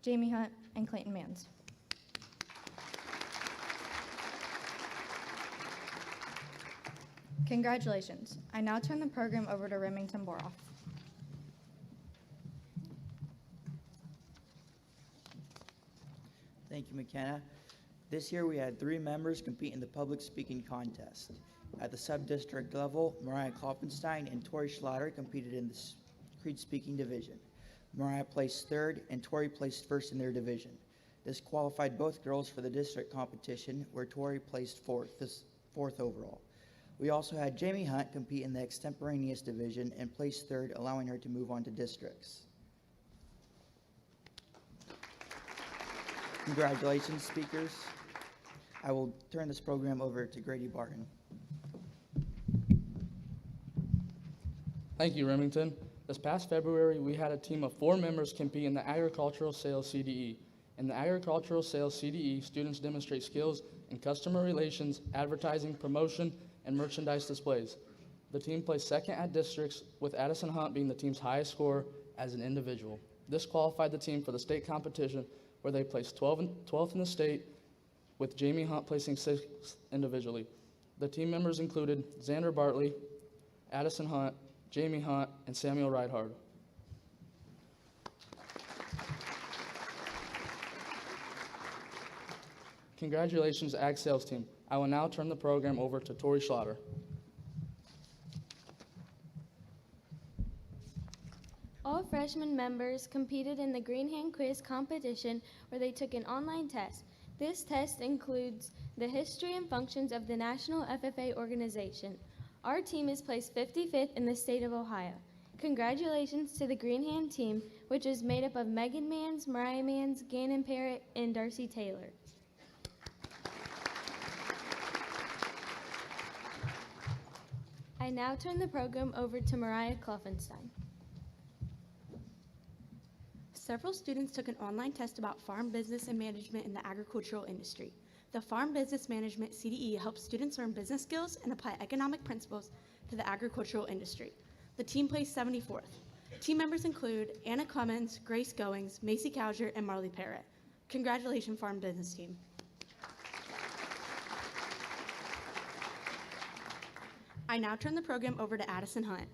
Jamie Hunt, and Clayton Manns. Congratulations. I now turn the program over to Remington Boroff. Thank you, McKenna. This year we had 3 members compete in the public speaking contest. At the sub-district level, Mariah Klopfenstein and Tori Schlatter competed in the Creed speaking division. Mariah placed 3rd and Tori placed 1st in their division. This qualified both girls for the district competition, where Tori placed 4th overall. We also had Jamie Hunt compete in the extemporaneous division and place 3rd, allowing her to move on to districts. Congratulations, speakers. I will turn this program over to Grady Barton. Thank you, Remington. This past February, we had a team of 4 members compete in the Agricultural Sales CDE. In the Agricultural Sales CDE, students demonstrate skills in customer relations, advertising, promotion, and merchandise displays. The team placed 2nd at districts, with Addison Hunt being the team's highest scorer as an individual. This qualified the team for the state competition, where they placed 12th in the state, with Jamie Hunt placing 6th individually. The team members included Xander Bartley, Addison Hunt, Jamie Hunt, and Samuel Reinhard. Congratulations, Ag Sales Team. I will now turn the program over to Tori Schlatter. All freshman members competed in the Green Hand Quiz competition, where they took an online test. This test includes the history and functions of the National FFA organization. Our team is placed 55th in the state of Ohio. Congratulations to the Green Hand team, which is made up of Megan Manns, Mariah Manns, Gannon Parrott, and Darcy Taylor. I now turn the program over to Mariah Klopfenstein. Several students took an online test about farm business and management in the agricultural industry. The Farm Business Management CDE helps students learn business skills and apply economic principles to the agricultural industry. The team placed 74th. Team members include Anna Clemens, Grace Goings, Macy Cowger, and Marley Parrott. Congratulations, Farm Business Team. I now turn the program over to Addison Hunt.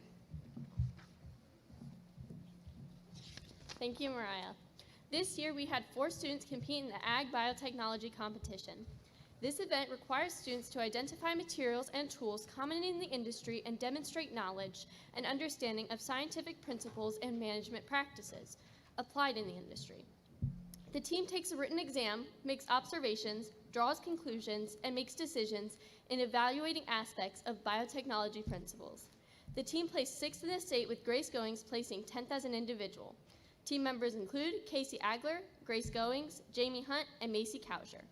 Thank you, Mariah. This year we had 4 students compete in the Ag Biotechnology competition. This event requires students to identify materials and tools common in the industry and demonstrate knowledge and understanding of scientific principles and management practices applied in the industry. The team takes a written exam, makes observations, draws conclusions, and makes decisions in evaluating aspects of biotechnology principles. The team placed 6th in the state, with Grace Goings placing 10th as an individual. Team members include Casey Agler, Grace Goings, Jamie Hunt, and Macy Cowger.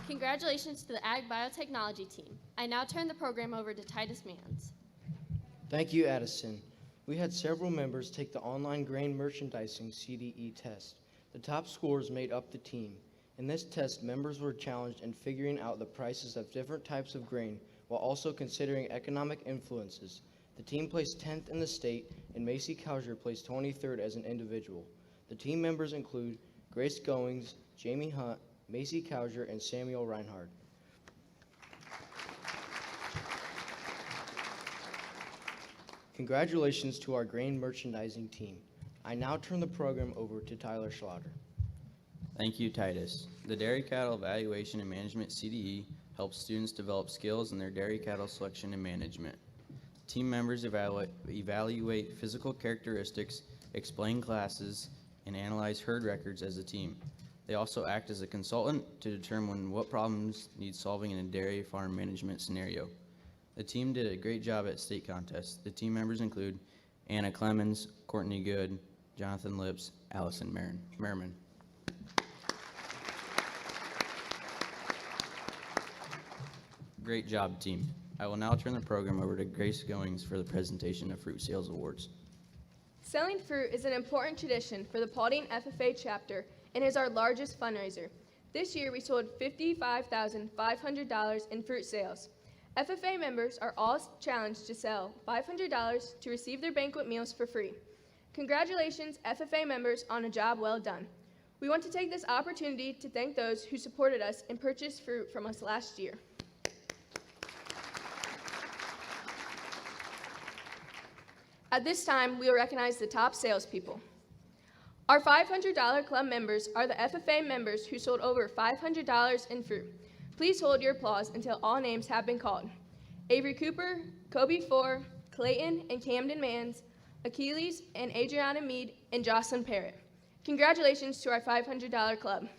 Congratulations to the Ag Biotechnology team. I now turn the program over to Titus Manns. Thank you, Addison. We had several members take the online grain merchandising CDE test. The top scores made up the team. In this test, members were challenged in figuring out the prices of different types of grain while also considering economic influences. The team placed 10th in the state, and Macy Kauser placed 23rd as an individual. The team members include Grace Goings, Jamie Hunt, Macy Kauser, and Samuel Reinhardt. Congratulations to our grain merchandising team. I now turn the program over to Tyler Schlatter. Thank you, Titus. The Dairy Cattle Evaluation and Management CDE helps students develop skills in their dairy cattle selection and management. Team members evaluate physical characteristics, explain classes, and analyze herd records as a team. They also act as a consultant to determine what problems need solving in a dairy farm management scenario. The team did a great job at state contests. The team members include Anna Clemens, Courtney Good, Jonathan Lips, Allison Merriman. Great job, team. I will now turn the program over to Grace Goings for the presentation of Fruit Sales Awards. Selling fruit is an important tradition for the Paulding FFA Chapter and is our largest fundraiser. This year we sold $55,500 in fruit sales. FFA members are all challenged to sell $500 to receive their banquet meals for free. Congratulations, FFA members, on a job well done. We want to take this opportunity to thank those who supported us and purchased fruit from us last year. At this time, we will recognize the top salespeople. Our $500 club members are the FFA members who sold over $500 in fruit. Please hold your applause until all names have been called. Avery Cooper, Kobe Four, Clayton and Camden Mans, Achilles and Adriana Mead, and Jocelyn Parrott. Congratulations to our $500 club.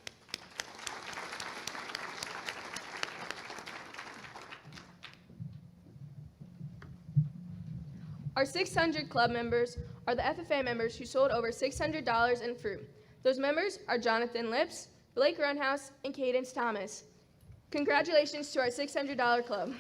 Our 600 club members are the FFA members who sold over $600 in fruit. Those members are Jonathan Lips, Blake Runhouse, and Cadence Thomas. Congratulations to our $600 club.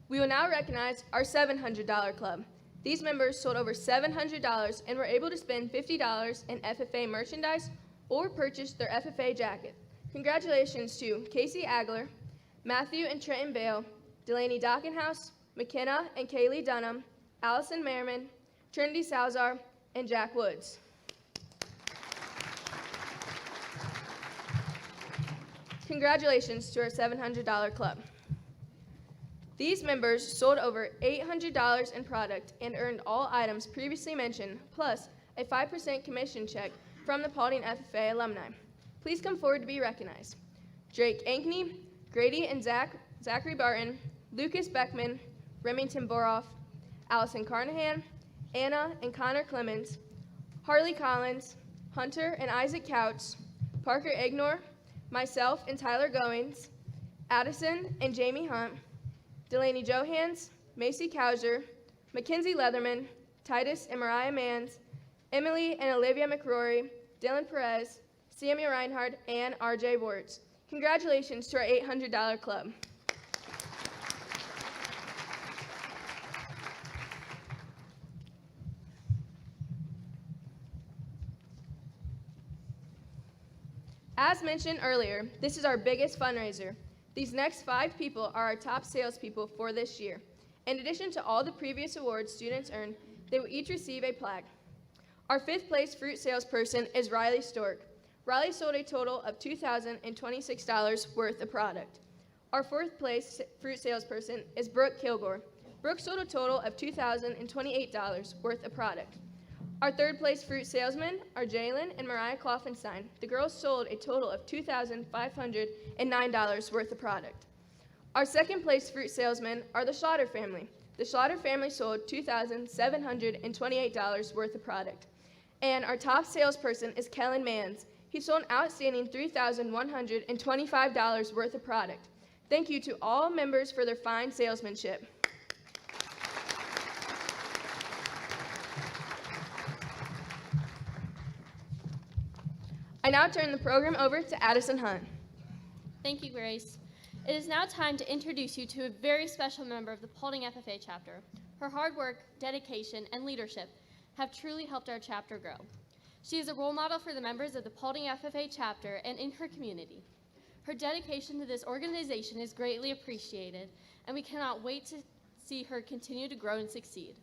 We will now recognize our $700 club. These members sold over $700 and were able to spend $50 in FFA merchandise or purchase their FFA jacket. Congratulations to Casey Agler, Matthew and Trenton Bale, Delaney Dockenhouse, McKenna and Kaylee Dunham, Allison Merriman, Trinity Salzar, and Jack Woods. Congratulations to our $700 club. These members sold over $800 in product and earned all items previously mentioned, plus a 5% commission check from the Paulding FFA alumni. Please come forward to be recognized. Drake Ankney, Grady and Zachary Barton, Lucas Beckman, Remington Boroff, Allison Carnahan, Anna and Connor Clemens, Harley Collins, Hunter and Isaac Couts, Parker Ignor, myself and Tyler Goings, Addison and Jamie Hunt, Delaney Johans, Macy Kauser, Mackenzie Leatherman, Titus and Mariah Mans, Emily and Olivia McRory, Dylan Perez, Samuel Reinhardt, and RJ Words. Congratulations to our $800 club. As mentioned earlier, this is our biggest fundraiser. These next 5 people are our top salespeople for this year. In addition to all the previous awards students earned, they will each receive a plaque. Our 5th place fruit salesperson is Riley Stork. Riley sold a total of $2,026 worth of product. Our 4th place fruit salesperson is Brooke Kilgore. Brooke sold a total of $2,028 worth of product. Our 3rd place fruit salesmen are Jalen and Mariah Kloffenstein. The girls sold a total of $2,509 worth of product. Our 2nd place fruit salesmen are the Schlatter family. The Schlatter family sold $2,728 worth of product. And our top salesperson is Kellen Mans. He sold an outstanding $3,125 worth of product. Thank you to all members for their fine salesmanship. I now turn the program over to Addison Hunt. Thank you, Grace. It is now time to introduce you to a very special member of the Paulding FFA chapter. Her hard work, dedication, and leadership have truly helped our chapter grow. She is a role model for the members of the Paulding FFA Chapter and in her community. Her dedication to this organization is greatly appreciated, and we cannot wait to see her continue to grow and succeed.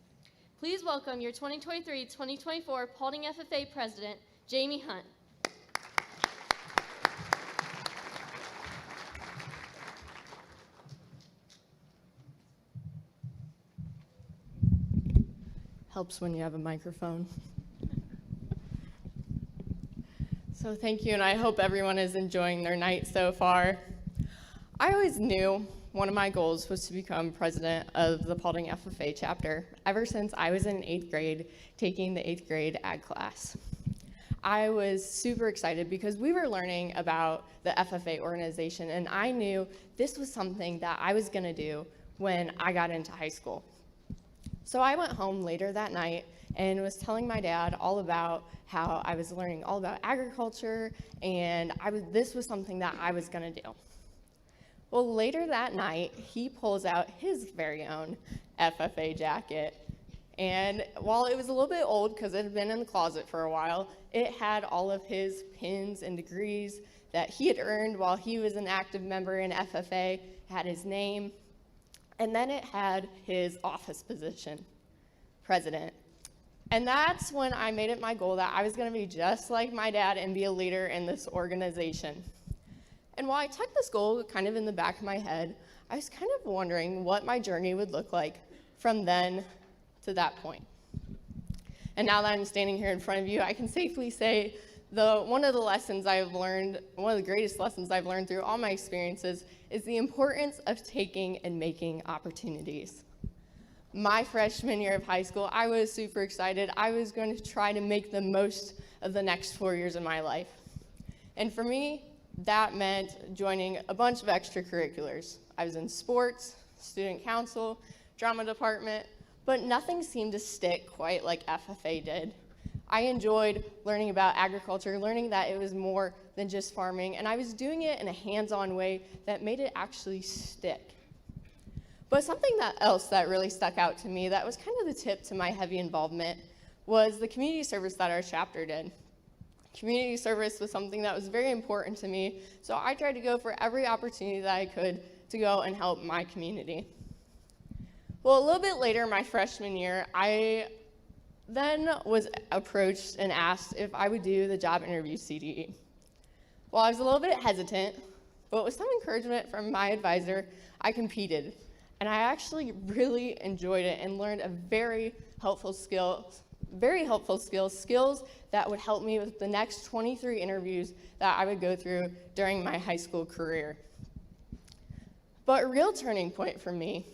Please welcome your 2023-2024 Paulding FFA President, Jamie Hunt. Helps when you have a microphone. So thank you, and I hope everyone is enjoying their night so far. I always knew one of my goals was to become president of the Paulding FFA chapter ever since I was in 8th grade taking the 8th grade ag class. I was super excited because we were learning about the FFA organization, and I knew this was something that I was going to do when I got into high school. So I went home later that night and was telling my dad all about how I was learning all about agriculture, and this was something that I was going to do. Well, later that night, he pulls out his very own FFA jacket, and while it was a little bit old because it had been in the closet for a while, it had all of his pins and degrees that he had earned while he was an active member in FFA, had his name, and then it had his office position, president. And that's when I made it my goal that I was going to be just like my dad and be a leader in this organization. And while I took this goal kind of in the back of my head, I was kind of wondering what my journey would look like from then to that point. And now that I'm standing here in front of you, I can safely say one of the greatest lessons I've learned through all my experiences is the importance of taking and making opportunities. My freshman year of high school, I was super excited. I was going to try to make the most of the next 4 years of my life. And for me, that meant joining a bunch of extracurriculars. I was in sports, student council, drama department, but nothing seemed to stick quite like FFA did. I enjoyed learning about agriculture, learning that it was more than just farming, and I was doing it in a hands-on way that made it actually stick. But something else that really stuck out to me that was kind of the tip to my heavy involvement was the community service that our chapter did. Community service was something that was very important to me, so I tried to go for every opportunity that I could to go and help my community. Well, a little bit later, my freshman year, I then was approached and asked if I would do the job interview CDE. Well, I was a little bit hesitant, but with some encouragement from my advisor, I competed. And I actually really enjoyed it and learned a very helpful skills that would help me with the next 23 interviews that I would go through during my high school career. But a real turning point for me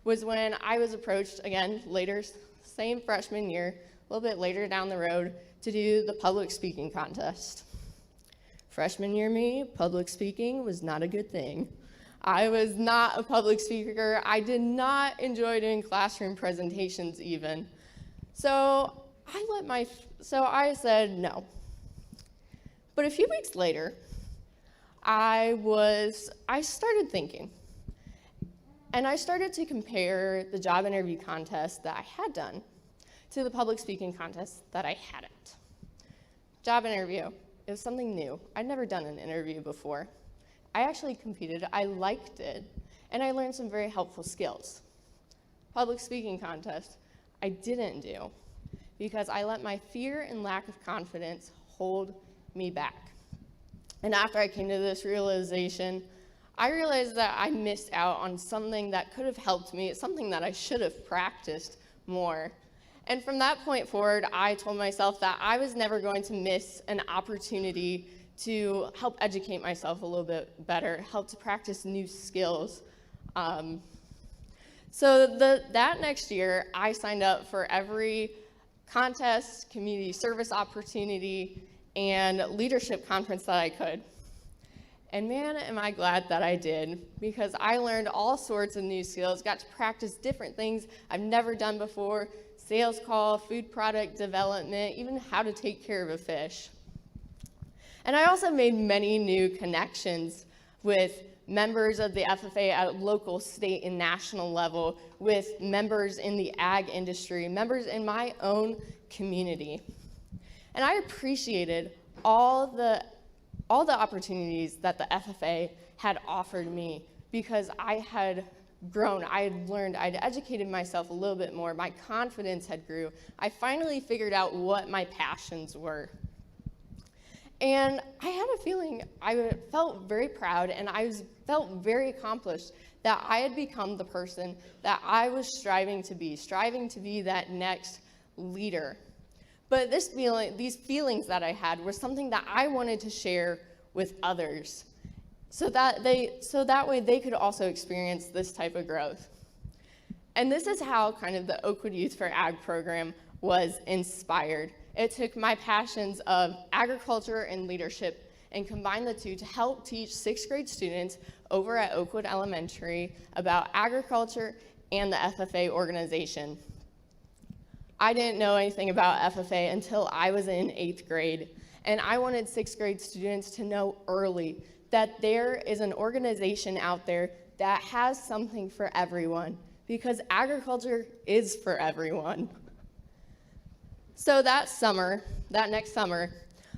was when I was approached again later, same freshman year, a little bit later down the road, to do the public speaking contest. Freshman year me, public speaking was not a good thing. I was not a public speaker. I did not enjoy doing classroom presentations even. So I said no. But a few weeks later, I started thinking. And I started to compare the job interview contest that I had done to the public speaking contest that I hadn't. Job interview, it was something new. I'd never done an interview before. I actually competed, I liked it, and I learned some very helpful skills. Public speaking contest, I didn't do because I let my fear and lack of confidence hold me back. And after I came to this realization, I realized that I missed out on something that could have helped me, something that I should have practiced more. And from that point forward, I told myself that I was never going to miss an opportunity to help educate myself a little bit better, help to practice new skills. So that next year, I signed up for every contest, community service opportunity, and leadership conference that I could. And man, am I glad that I did, because I learned all sorts of new skills, got to practice different things I've never done before, sales call, food product development, even how to take care of a fish. And I also made many new connections with members of the FFA at local, state, and national level, with members in the ag industry, members in my own community. And I appreciated all the opportunities that the FFA had offered me because I had grown, I had learned, I'd educated myself a little bit more, my confidence had grew. I finally figured out what my passions were. And I had a feeling, I felt very proud and I felt very accomplished that I had become the person that I was striving to be that next leader. But these feelings that I had were something that I wanted to share with others so that way they could also experience this type of growth. And this is how kind of the Oakwood Youth for Ag program was inspired. It took my passions of agriculture and leadership and combined the two to help teach 6th grade students over at Oakwood Elementary about agriculture and the FFA organization. I didn't know anything about FFA until I was in 8th grade, and I wanted 6th grade students to know early that there is an organization out there that has something for everyone, because agriculture is for everyone. So that next summer,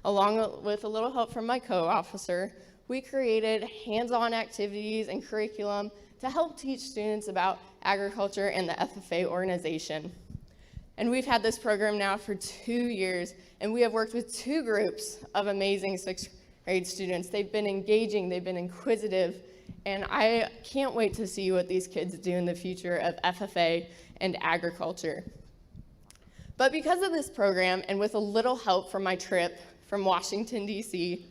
along with a little help from my co-officer, we created hands-on activities and curriculum to help teach students about agriculture and the FFA organization. And we've had this program now for 2 years, and we have worked with 2 groups of amazing 6th grade students. They've been engaging, they've been inquisitive, and I can't wait to see what these kids do in the future of FFA and agriculture. But because of this program, and with a little help from my trip from Washington, D.C.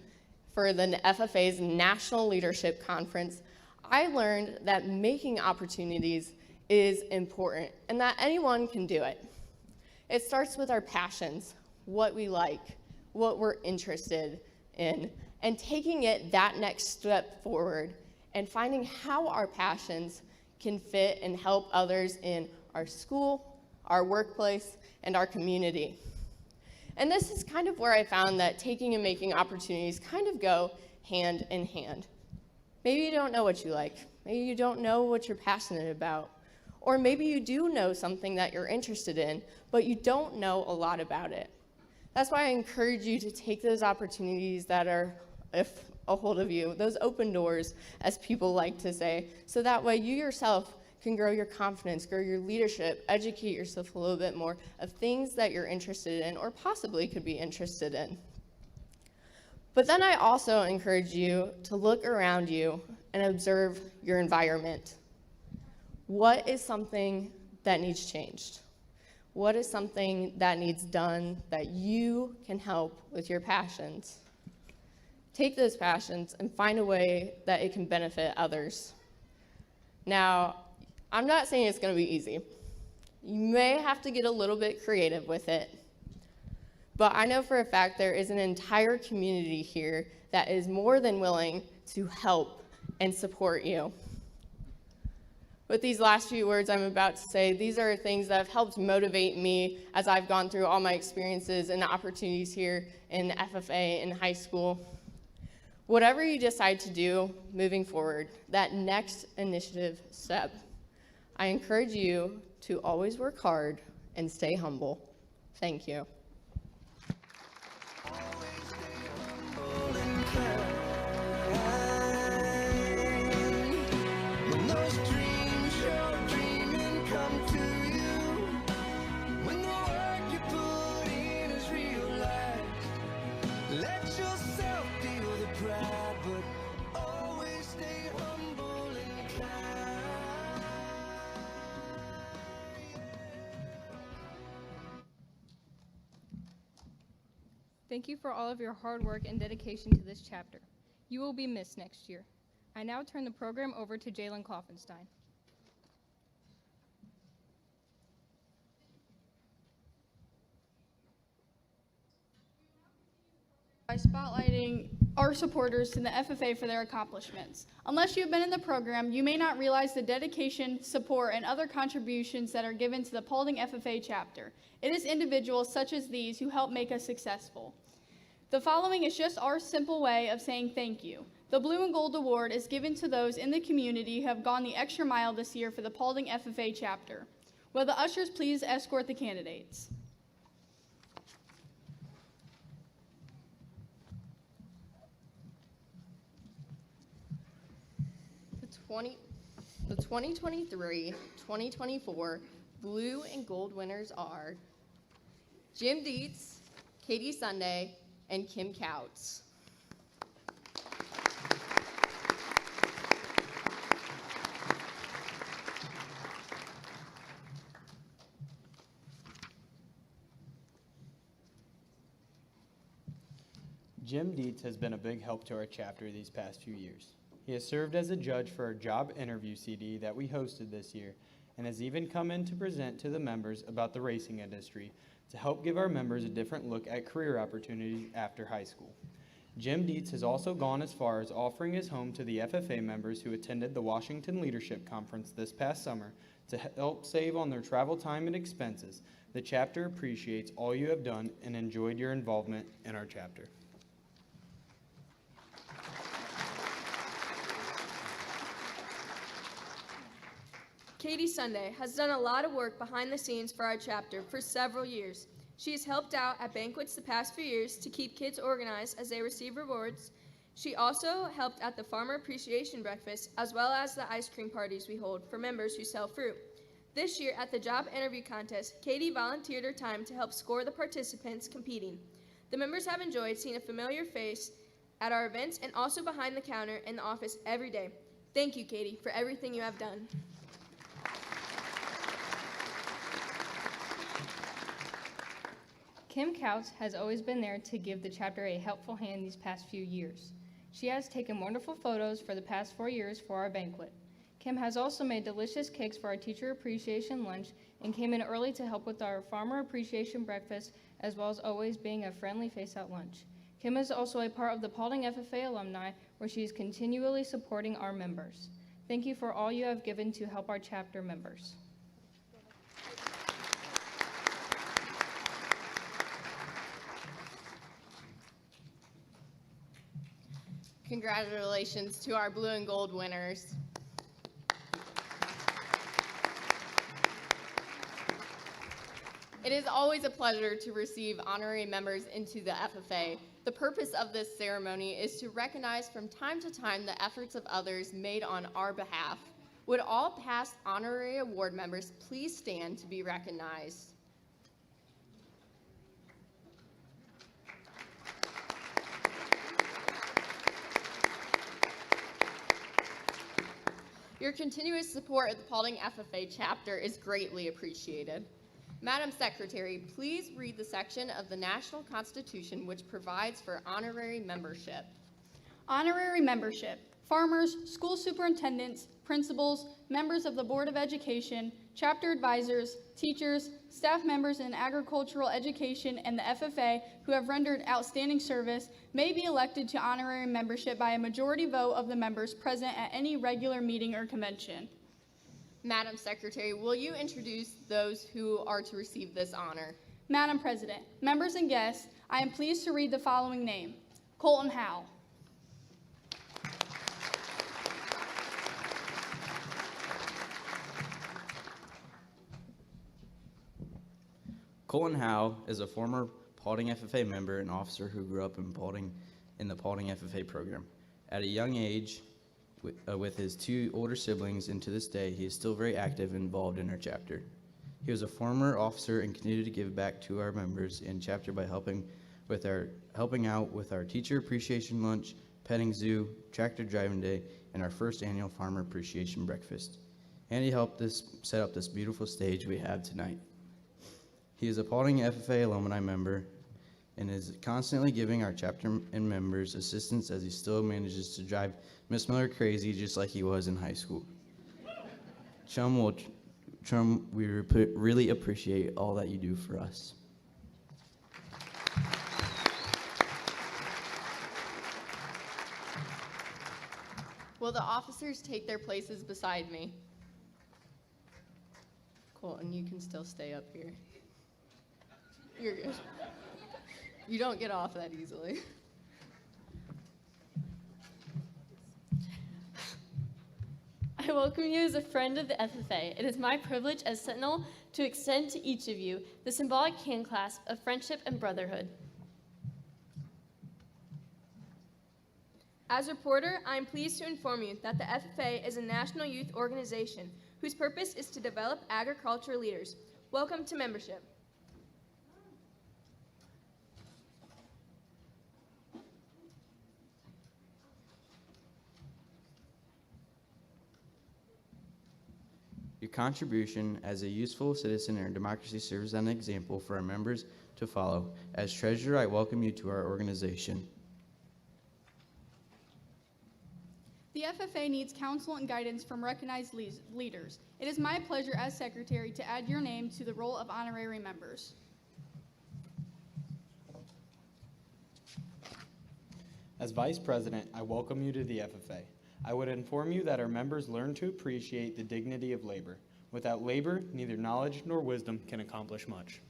for the FFA's National Leadership Conference, I learned that making opportunities is important and that anyone can do it. It starts with our passions, what we like, what we're interested in, and taking it that next step forward and finding how our passions can fit and help others in our school, our workplace, and our community. And this is kind of where I found that taking and making opportunities kind of go hand in hand. Maybe you don't know what you like. Maybe you don't know what you're passionate about. Or maybe you do know something that you're interested in, but you don't know a lot about it. That's why I encourage you to take those opportunities that are a hold of you, those open doors, as people like to say, so that way you yourself can grow your confidence, grow your leadership, educate yourself a little bit more of things that you're interested in or possibly could be interested in. But then I also encourage you to look around you and observe your environment. What is something that needs changed? What is something that needs done that you can help with your passions? Take those passions and find a way that it can benefit others. Now, I'm not saying it's going to be easy. You may have to get a little bit creative with it. But I know for a fact there is an entire community here that is more than willing to help and support you. With these last few words I'm about to say, these are things that have helped motivate me as I've gone through all my experiences and opportunities here in FFA in high school. Whatever you decide to do moving forward, that next initiative step, I encourage you to always work hard and stay humble. Thank you. When those dreams you're dreaming come to you, when the work you put in is realized, let yourself feel the pride, but always stay humble and kind. Thank you for all of your hard work and dedication to this chapter. You will be missed next year. I now turn the program over to Jalen Klopfenstein. By spotlighting our supporters in the FFA for their accomplishments. Unless you have been in the program, you may not realize the dedication, support, and other contributions that are given to the Paulding FFA chapter. It is individuals such as these who help make us successful. The following is just our simple way of saying thank you. The Blue and Gold Award is given to those in the community who have gone the extra mile this year for the Paulding FFA chapter. Will the ushers please escort the candidates? The 2023-2024 blue and gold winners are Jim Dietz, Katie Sunday, and Kim Couts. Jim Dietz has been a big help to our chapter these past few years. He has served as a judge for our job interview CD that we hosted this year, and has even come in to present to the members about the racing industry to help give our members a different look at career opportunities after high school. Jim Dietz has also gone as far as offering his home to the FFA members who attended the Washington Leadership Conference this past summer to help save on their travel time and expenses. The chapter appreciates all you have done and enjoyed your involvement in our chapter. Katie Sunday has done a lot of work behind the scenes for our chapter for several years. She has helped out at banquets the past few years to keep kids organized as they receive rewards. She also helped at the Farmer Appreciation Breakfast as well as the ice cream parties we hold for members who sell fruit. This year at the job interview contest, Katie volunteered her time to help score the participants competing. The members have enjoyed seeing a familiar face at our events and also behind the counter in the office every day. Thank you, Katie, for everything you have done. Kim Couts has always been there to give the chapter a helpful hand these past few years. She has taken wonderful photos for the past 4 years for our banquet. Kim has also made delicious cakes for our teacher appreciation lunch and came in early to help with our farmer appreciation breakfast, as well as always being a friendly face at lunch. Kim is also a part of the Paulding FFA alumni, where she is continually supporting our members. Thank you for all you have given to help our chapter members. Congratulations to our blue and gold winners. It is always a pleasure to receive honorary members into the FFA. The purpose of this ceremony is to recognize from time to time the efforts of others made on our behalf. Would all past honorary award members please stand to be recognized? Your continuous support of the Paulding FFA chapter is greatly appreciated. Madam Secretary, please read the section of the National Constitution which provides for honorary membership. Honorary membership. Farmers, school superintendents, principals, members of the Board of Education, chapter advisors, teachers, staff members in agricultural education, and the FFA who have rendered outstanding service may be elected to honorary membership by a majority vote of the members present at any regular meeting or convention. Madam Secretary, will you introduce those who are to receive this honor? Madam President, members and guests, I am pleased to read the following name: Colton Howell. Colton Howell is a former Paulding FFA member and officer who grew up in the Paulding FFA program. At a young age, with his 2 older siblings, and to this day, he is still very active and involved in our chapter. He was a former officer and continued to give back to our members in chapter by helping out with our teacher appreciation lunch, petting zoo, tractor driving day, and our first annual farmer appreciation breakfast. And he helped us set up this beautiful stage we have tonight. He is a Paulding FFA alumni member and is constantly giving our chapter and members assistance as he still manages to drive Miss Miller crazy just like he was in high school. Chum, we really appreciate all that you do for us. Will the officers take their places beside me? Colton, you can still stay up here. You're good. You don't get off that easily. I welcome you as a friend of the FFA. It is my privilege as Sentinel to extend to each of you the symbolic hand clasp of friendship and brotherhood. As reporter, I am pleased to inform you that the FFA is a national youth organization whose purpose is to develop agriculture leaders. Welcome to membership. Your contribution as a useful citizen in our democracy serves as an example for our members to follow. As treasurer, I welcome you to our organization. The FFA needs counsel and guidance from recognized leaders. It is my pleasure as secretary to add your name to the roll of honorary members. As vice president, I welcome you to the FFA. I would inform you that our members learn to appreciate the dignity of labor. Without labor, neither knowledge nor wisdom can accomplish much.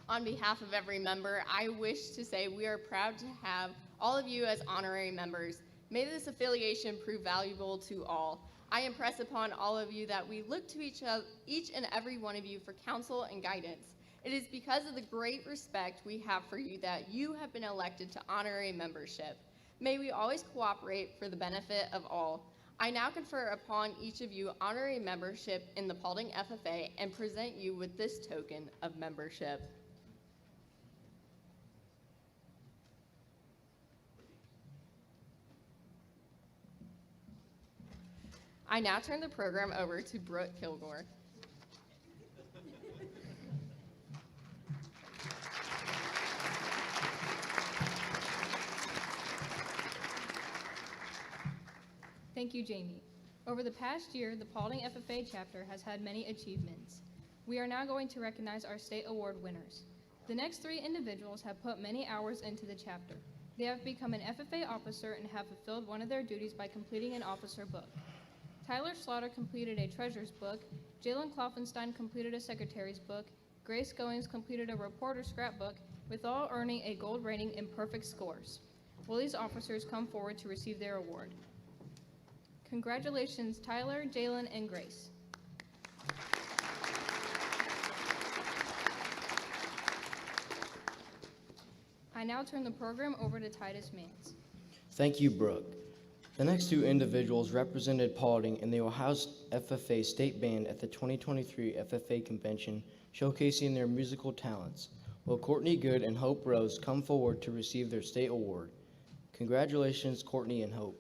On behalf of every member, I wish to say we are proud to have all of you as honorary members. May this affiliation prove valuable to all. I impress upon all of you that we look to each and every one of you for counsel and guidance. It is because of the great respect we have for you that you have been elected to honorary membership. May we always cooperate for the benefit of all. I now confer upon each of you honorary membership in the Paulding FFA and present you with this token of membership. I now turn the program over to Brooke Kilgore. Thank you, Jamie. Over the past year, the Paulding FFA chapter has had many achievements. We are now going to recognize our state award winners. The next 3 individuals have put many hours into the chapter. They have become an FFA officer and have fulfilled one of their duties by completing an officer book. Tyler Slaughter completed a treasurer's book, Jalen Kloffenstein completed a secretary's book, Grace Goings completed a reporter's scrapbook, with all earning a gold rating and perfect scores. Will these officers come forward to receive their award? Congratulations, Tyler, Jalen, and Grace. I now turn the program over to Titus Mans. Thank you, Brooke. The next 2 individuals represented Paulding in the Ohio FFA State Band at the 2023 FFA Convention, showcasing their musical talents. Will Courtney Good and Hope Rose come forward to receive their state award? Congratulations, Courtney and Hope.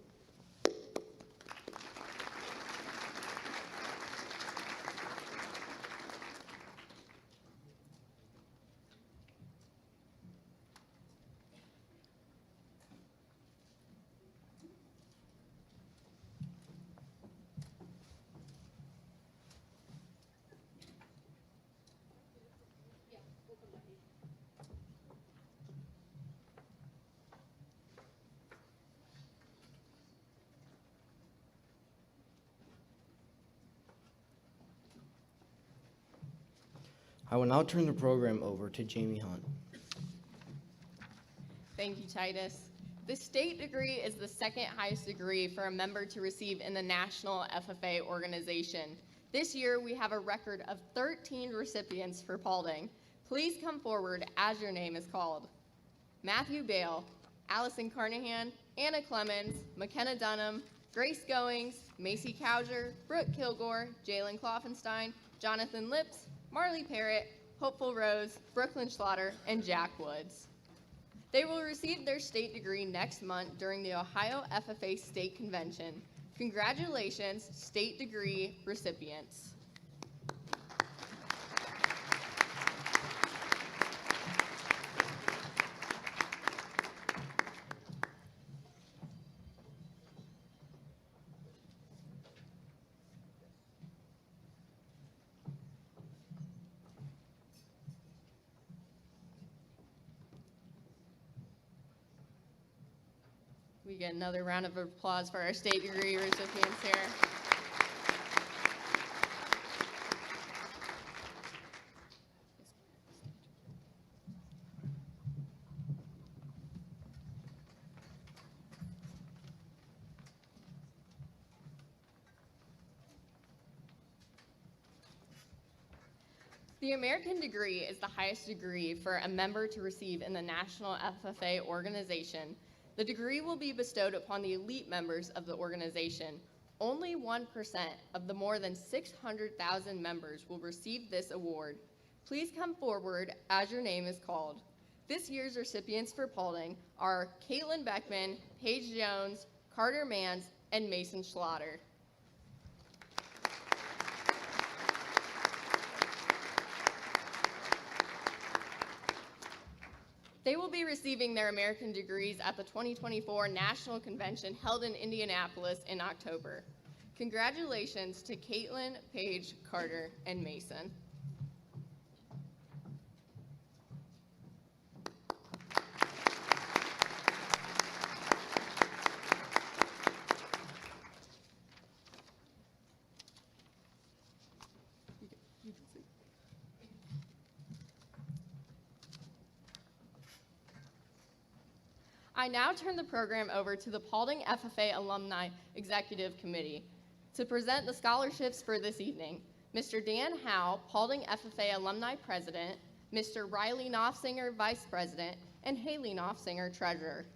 I will now turn the program over to Jamie Hunt. Thank you, Titus. The state degree is the second highest degree for a member to receive in the national FFA organization. This year, we have a record of 13 recipients for Paulding. Please come forward as your name is called. Matthew Bale, Allison Carnahan, Anna Clemens, McKenna Dunham, Grace Goings, Macy Cowger, Brooke Kilgore, Jalen Kloffenstein, Jonathan Lips, Marley Parrott, Hopeful Rose, Brooklyn Schlatter, and Jack Woods. They will receive their state degree next month during the Ohio FFA State Convention. Congratulations, state degree recipients. We get another round of applause for our state degree recipients here. The American degree is the highest degree for a member to receive in the National FFA organization. The degree will be bestowed upon the elite members of the organization. Only 1% of the more than 600,000 members will receive this award. Please come forward as your name is called. This year's recipients for Paulding are Caitlin Beckman, Paige Jones, Carter Mans, and Mason Schlatter. They will be receiving their American degrees at the 2024 National Convention held in Indianapolis in October. Congratulations to Caitlin, Paige, Carter, and Mason. I now turn the program over to the Paulding FFA Alumni Executive Committee to present the scholarships for this evening. Mr. Dan Howell, Paulding FFA Alumni President, Mr. Riley Knopfsinger, Vice President, and Haley Knopfsinger, Treasurer.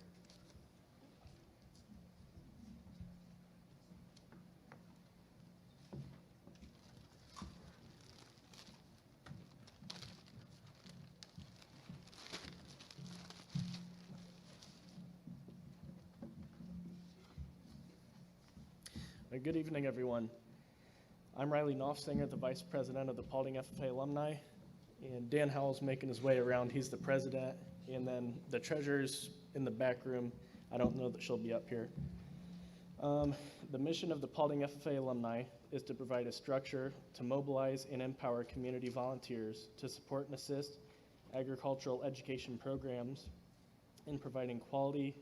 Good evening, everyone. I'm Riley Knopfsinger, the Vice President of the Paulding FFA Alumni, and Dan Howell's making his way around. He's the President, and then the Treasurer's in the back room. I don't know that she'll be up here. The mission of the Paulding FFA Alumni is to provide a structure to mobilize and empower community volunteers to support and assist agricultural education programs in providing quality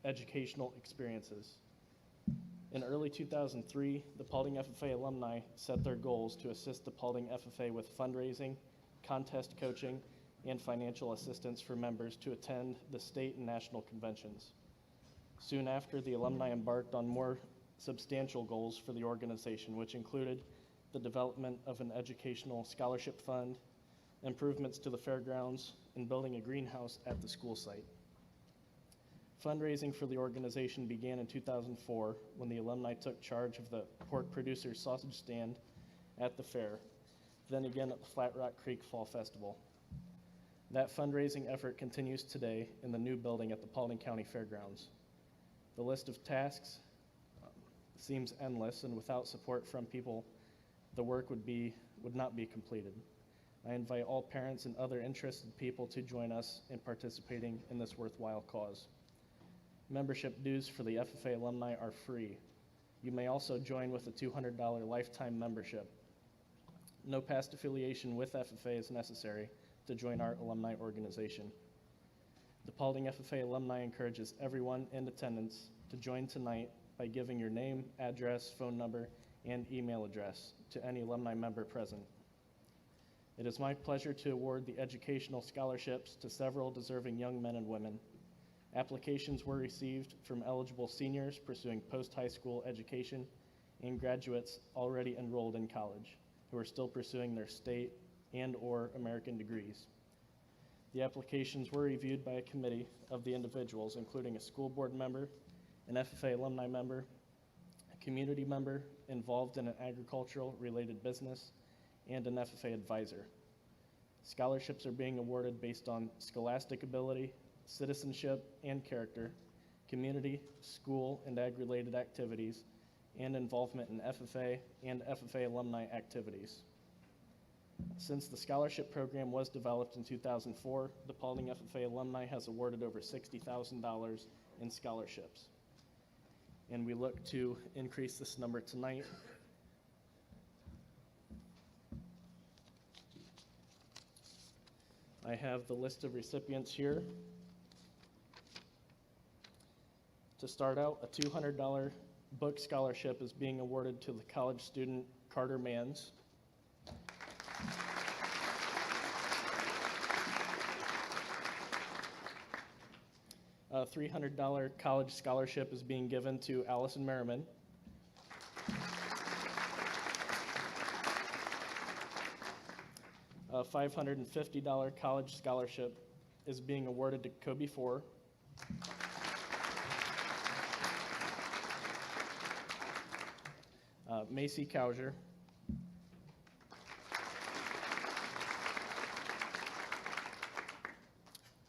educational experiences. In early 2003, the Paulding FFA alumni set their goals to assist the Paulding FFA with fundraising, contest coaching, and financial assistance for members to attend the state and national conventions. Soon after, the alumni embarked on more substantial goals for the organization, which included the development of an educational scholarship fund, improvements to the fairgrounds, and building a greenhouse at the school site. Fundraising for the organization began in 2004 when the alumni took charge of the pork producer's sausage stand at the fair, then again at the Flat Rock Creek Fall Festival. That fundraising effort continues today in the new building at the Paulding County Fairgrounds. The list of tasks seems endless, and without support from people, the work would not be completed. I invite all parents and other interested people to join us in participating in this worthwhile cause. Membership dues for the FFA alumni are free. You may also join with a $200 lifetime membership. No past affiliation with FFA is necessary to join our alumni organization. The Paulding FFA alumni encourages everyone in attendance to join tonight by giving your name, address, phone number, and email address to any alumni member present. It is my pleasure to award the educational scholarships to several deserving young men and women. Applications were received from eligible seniors pursuing post-high school education and graduates already enrolled in college who are still pursuing their state and/or American degrees. The applications were reviewed by a committee of the individuals, including a school board member, an FFA alumni member, a community member involved in an agricultural-related business, and an FFA advisor. Scholarships are being awarded based on scholastic ability, citizenship and character, community, school, and ag-related activities, and involvement in FFA and FFA alumni activities. Since the scholarship program was developed in 2004, the Paulding FFA alumni has awarded over $60,000 in scholarships. And we look to increase this number tonight. I have the list of recipients here. To start out, a $200 book scholarship is being awarded to the college student Carter Mans. A $300 college scholarship is being given to Allison Merriman. A $550 college scholarship is being awarded to Kobe Four. Macy Cowser.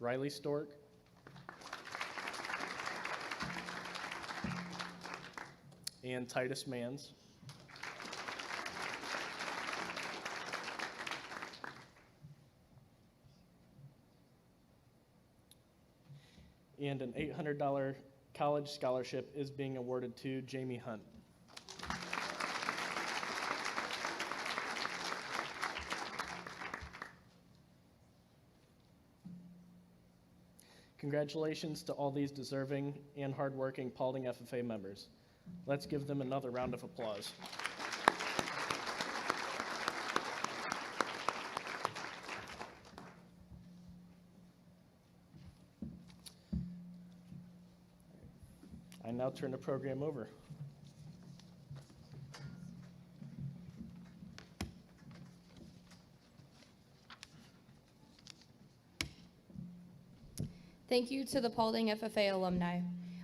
Riley Stork. And Titus Mans. And an $800 college scholarship is being awarded to Jamie Hunt. Congratulations to all these deserving and hardworking Paulding FFA members. Let's give them another round of applause. I now turn the program over. Thank you to the Paulding FFA alumni.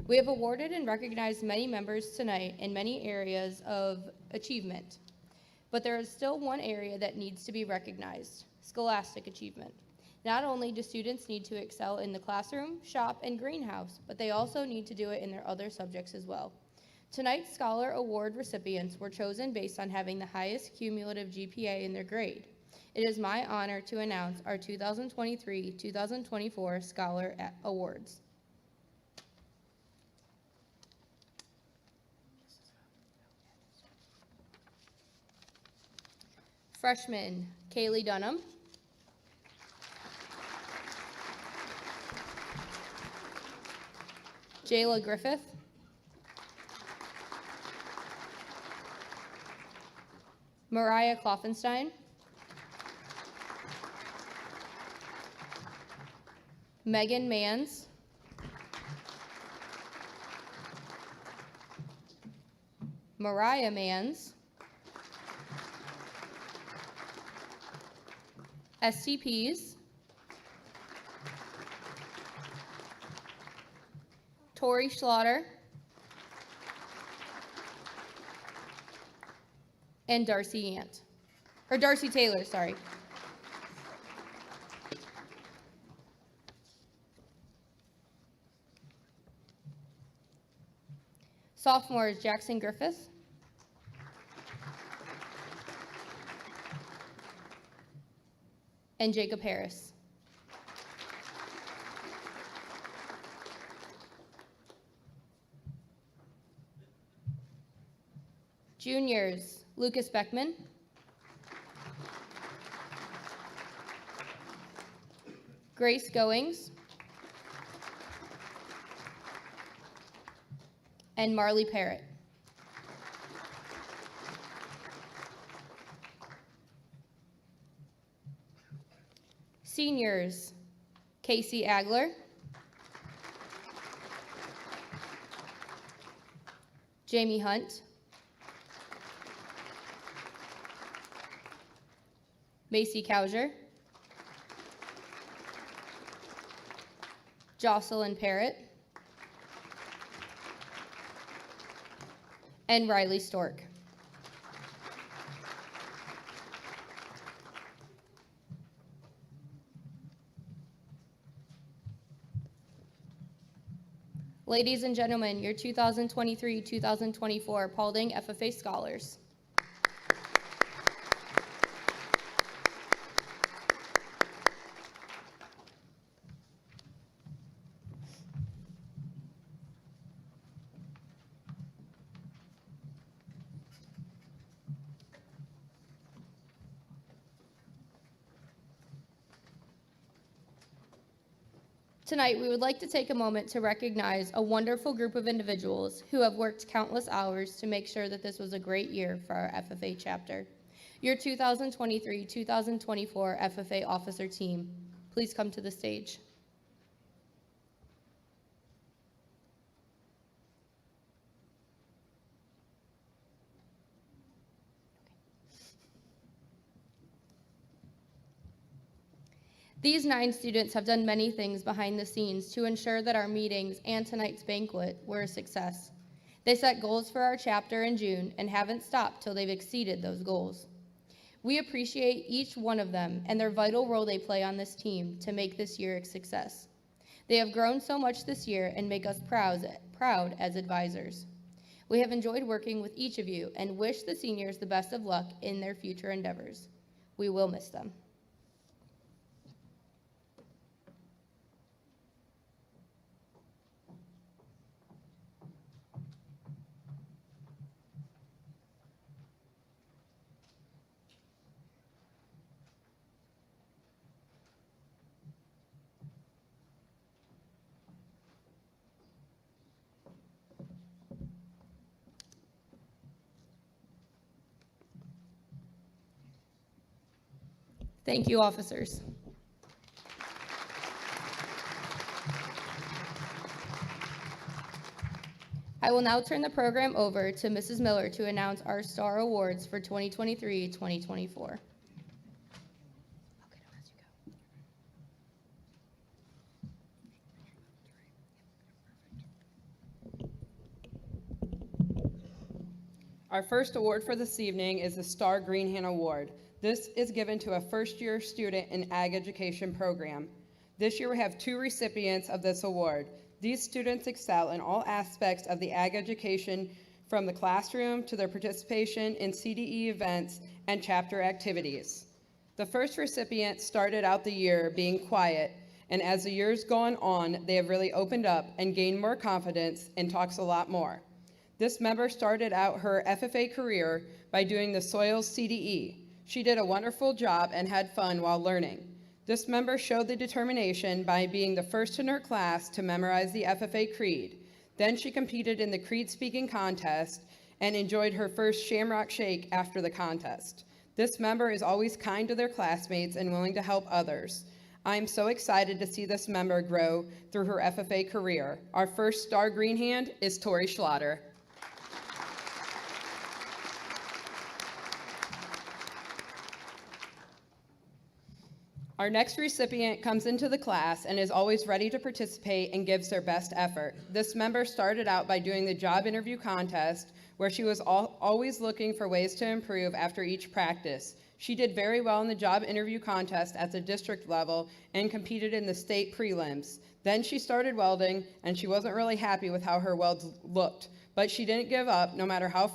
We have awarded and recognized many members tonight in many areas of achievement, but there is still one area that needs to be recognized: scholastic achievement. Not only do students need to excel in the classroom, shop, and greenhouse, but they also need to do it in their other subjects as well. Tonight's Scholar Award recipients were chosen based on having the highest cumulative GPA in their grade. It is my honor to announce our 2023-2024 Scholar Awards. Freshman, Kaylee Dunham. Jayla Griffith. Mariah Kloffenstein. Megan Mans. Mariah Mans. STPs. Tori Schlatter. And Darcy Ant. Or Darcy Taylor, sorry. Sophomore is Jackson Griffith. And Jacob Harris. Juniors, Lucas Beckman. Grace Goings. And Marley Parrott. Seniors, Casey Agler. Jamie Hunt. Macy Cowser. Jocelyn Parrott. And Riley Stork. Ladies and gentlemen, your 2023-2024 Paulding FFA Scholars. Tonight, we would like to take a moment to recognize a wonderful group of individuals who have worked countless hours to make sure that this was a great year for our FFA chapter. Your 2023-2024 FFA officer team, please come to the stage. These 9 students have done many things behind the scenes to ensure that our meetings and tonight's banquet were a success. They set goals for our chapter in June and haven't stopped till they've exceeded those goals. We appreciate each one of them and their vital role they play on this team to make this year a success. They have grown so much this year and make us proud as advisors. We have enjoyed working with each of you and wish the seniors the best of luck in their future endeavors. We will miss them. Thank you, officers. I will now turn the program over to Mrs. Miller to announce our STAR Awards for 2023-2024. Our first award for this evening is the Star Greenhand Award. This is given to a first-year student in Ag Education program. This year we have 2 recipients of this award. These students excel in all aspects of the Ag Education, from the classroom to their participation in CDE events and chapter activities. The first recipient started out the year being quiet, and as the year's gone on, they have really opened up and gained more confidence and talks a lot more. This member started out her FFA career by doing the Soils CDE. She did a wonderful job and had fun while learning. This member showed the determination by being the first in her class to memorize the FFA Creed. Then she competed in the Creed speaking contest and enjoyed her first Shamrock Shake after the contest. This member is always kind to their classmates and willing to help others. I am so excited to see this member grow through her FFA career. Our first Star Greenhand is Tori Schlatter. Our next recipient comes into the class and is always ready to participate and gives their best effort. This member started out by doing the job interview contest, where she was always looking for ways to improve after each practice. She did very well in the job interview contest at the district level and competed in the state prelims. Then she started welding, and she wasn't really happy with how her welds looked, but she didn't give up no matter how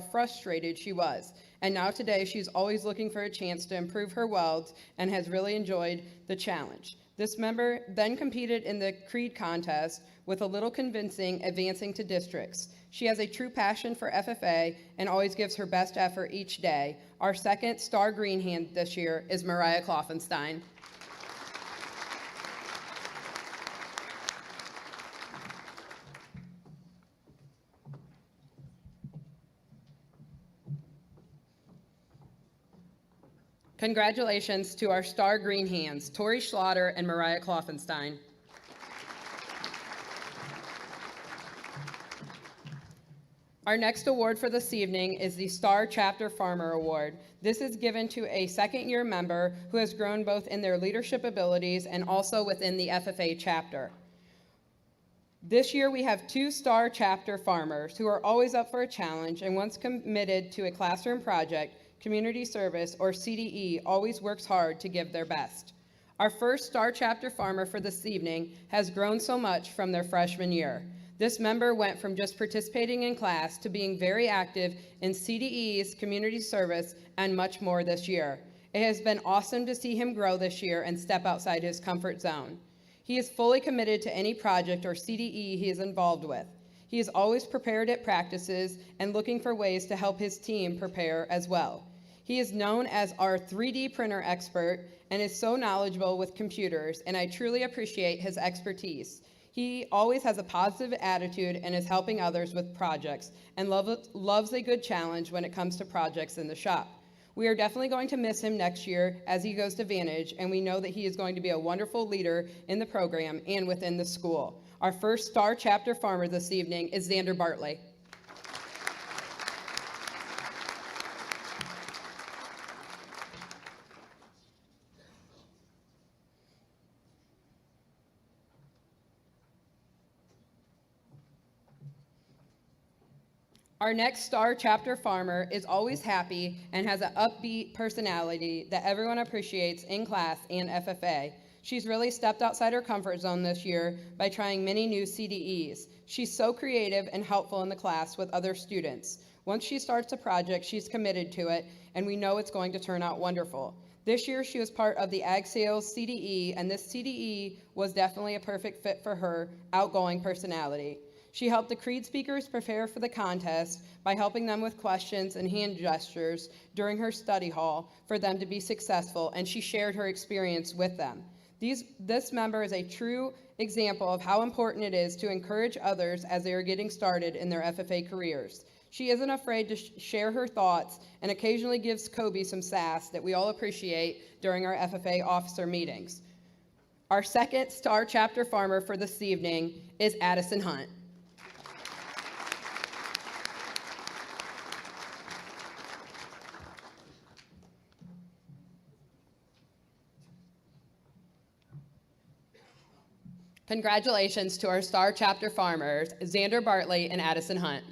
frustrated she was. And now today, she's always looking for a chance to improve her welds and has really enjoyed the challenge. This member then competed in the Creed contest with a little convincing, advancing to districts. She has a true passion for FFA and always gives her best effort each day. Our second Star Greenhand this year is Mariah Kloffenstein. Congratulations to our Star Greenhands, Tori Schlatter and Mariah Kloffenstein. Our next award for this evening is the Star Chapter Farmer Award. This is given to a second-year member who has grown both in their leadership abilities and also within the FFA chapter. This year we have 2 Star Chapter farmers who are always up for a challenge, and once committed to a classroom project, community service, or CDE, always works hard to give their best. Our first Star Chapter farmer for this evening has grown so much from their freshman year. This member went from just participating in class to being very active in CDEs, community service, and much more this year. It has been awesome to see him grow this year and step outside his comfort zone. He is fully committed to any project or CDE he is involved with. He is always prepared at practices and looking for ways to help his team prepare as well. He is known as our 3D printer expert and is so knowledgeable with computers, and I truly appreciate his expertise. He always has a positive attitude and is helping others with projects and loves a good challenge when it comes to projects in the shop. We are definitely going to miss him next year as he goes to Vantage, and we know that he is going to be a wonderful leader in the program and within the school. Our first Star Chapter farmer this evening is Xander Bartley. Our next Star Chapter farmer is always happy and has an upbeat personality that everyone appreciates in class and FFA. She's really stepped outside her comfort zone this year by trying many new CDEs. She's so creative and helpful in the class with other students. Once she starts a project, she's committed to it, and we know it's going to turn out wonderful. This year, she was part of the Ag Sales CDE, and this CDE was definitely a perfect fit for her outgoing personality. She helped the Creed speakers prepare for the contest by helping them with questions and hand gestures during her study hall for them to be successful, and she shared her experience with them. This member is a true example of how important it is to encourage others as they are getting started in their FFA careers. She isn't afraid to share her thoughts and occasionally gives Kobe some sass that we all appreciate during our FFA officer meetings. Our second Star Chapter farmer for this evening is Addison Hunt. Congratulations to our Star Chapter farmers, Xander Bartley and Addison Hunt.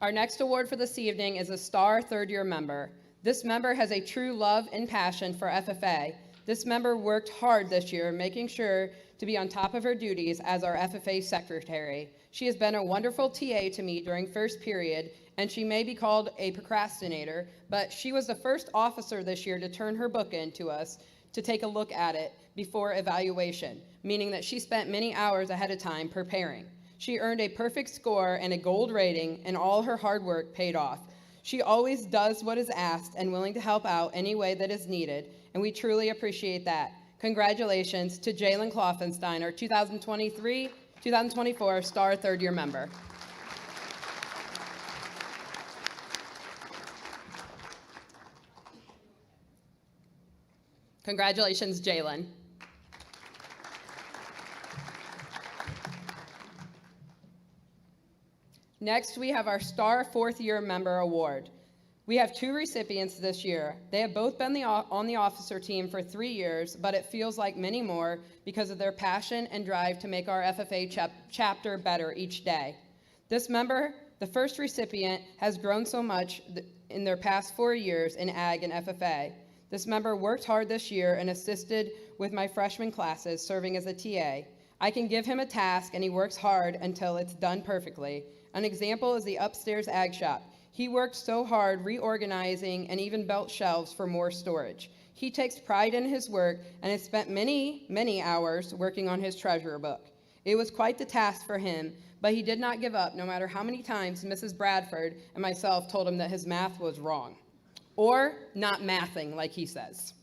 Our next award for this evening is a Star third-year member. This member has a true love and passion for FFA. This member worked hard this year, making sure to be on top of her duties as our FFA secretary. She has been a wonderful TA to me during first period, and she may be called a procrastinator, but she was the first officer this year to turn her book in to us to take a look at it before evaluation, meaning that she spent many hours ahead of time preparing. She earned a perfect score and a gold rating, and all her hard work paid off. She always does what is asked and willing to help out any way that is needed, and we truly appreciate that. Congratulations to Jalen Kloffenstein, our 2023-2024 Star third-year member. Congratulations, Jalen. Next, we have our Star Fourth-Year Member Award. We have two recipients this year. They have both been on the officer team for 3 years, but it feels like many more because of their passion and drive to make our FFA chapter better each day. This member, the first recipient, has grown so much in their past 4 years in Ag and FFA. This member worked hard this year and assisted with my freshman classes, serving as a TA. I can give him a task and he works hard until it's done perfectly. An example is the upstairs ag shop. He worked so hard reorganizing and even built shelves for more storage. He takes pride in his work and has spent many, many hours working on his treasure book. It was quite the task for him, but he did not give up no matter how many times Mrs. Bradford and myself told him that his math was wrong. Or not mathing, like he says.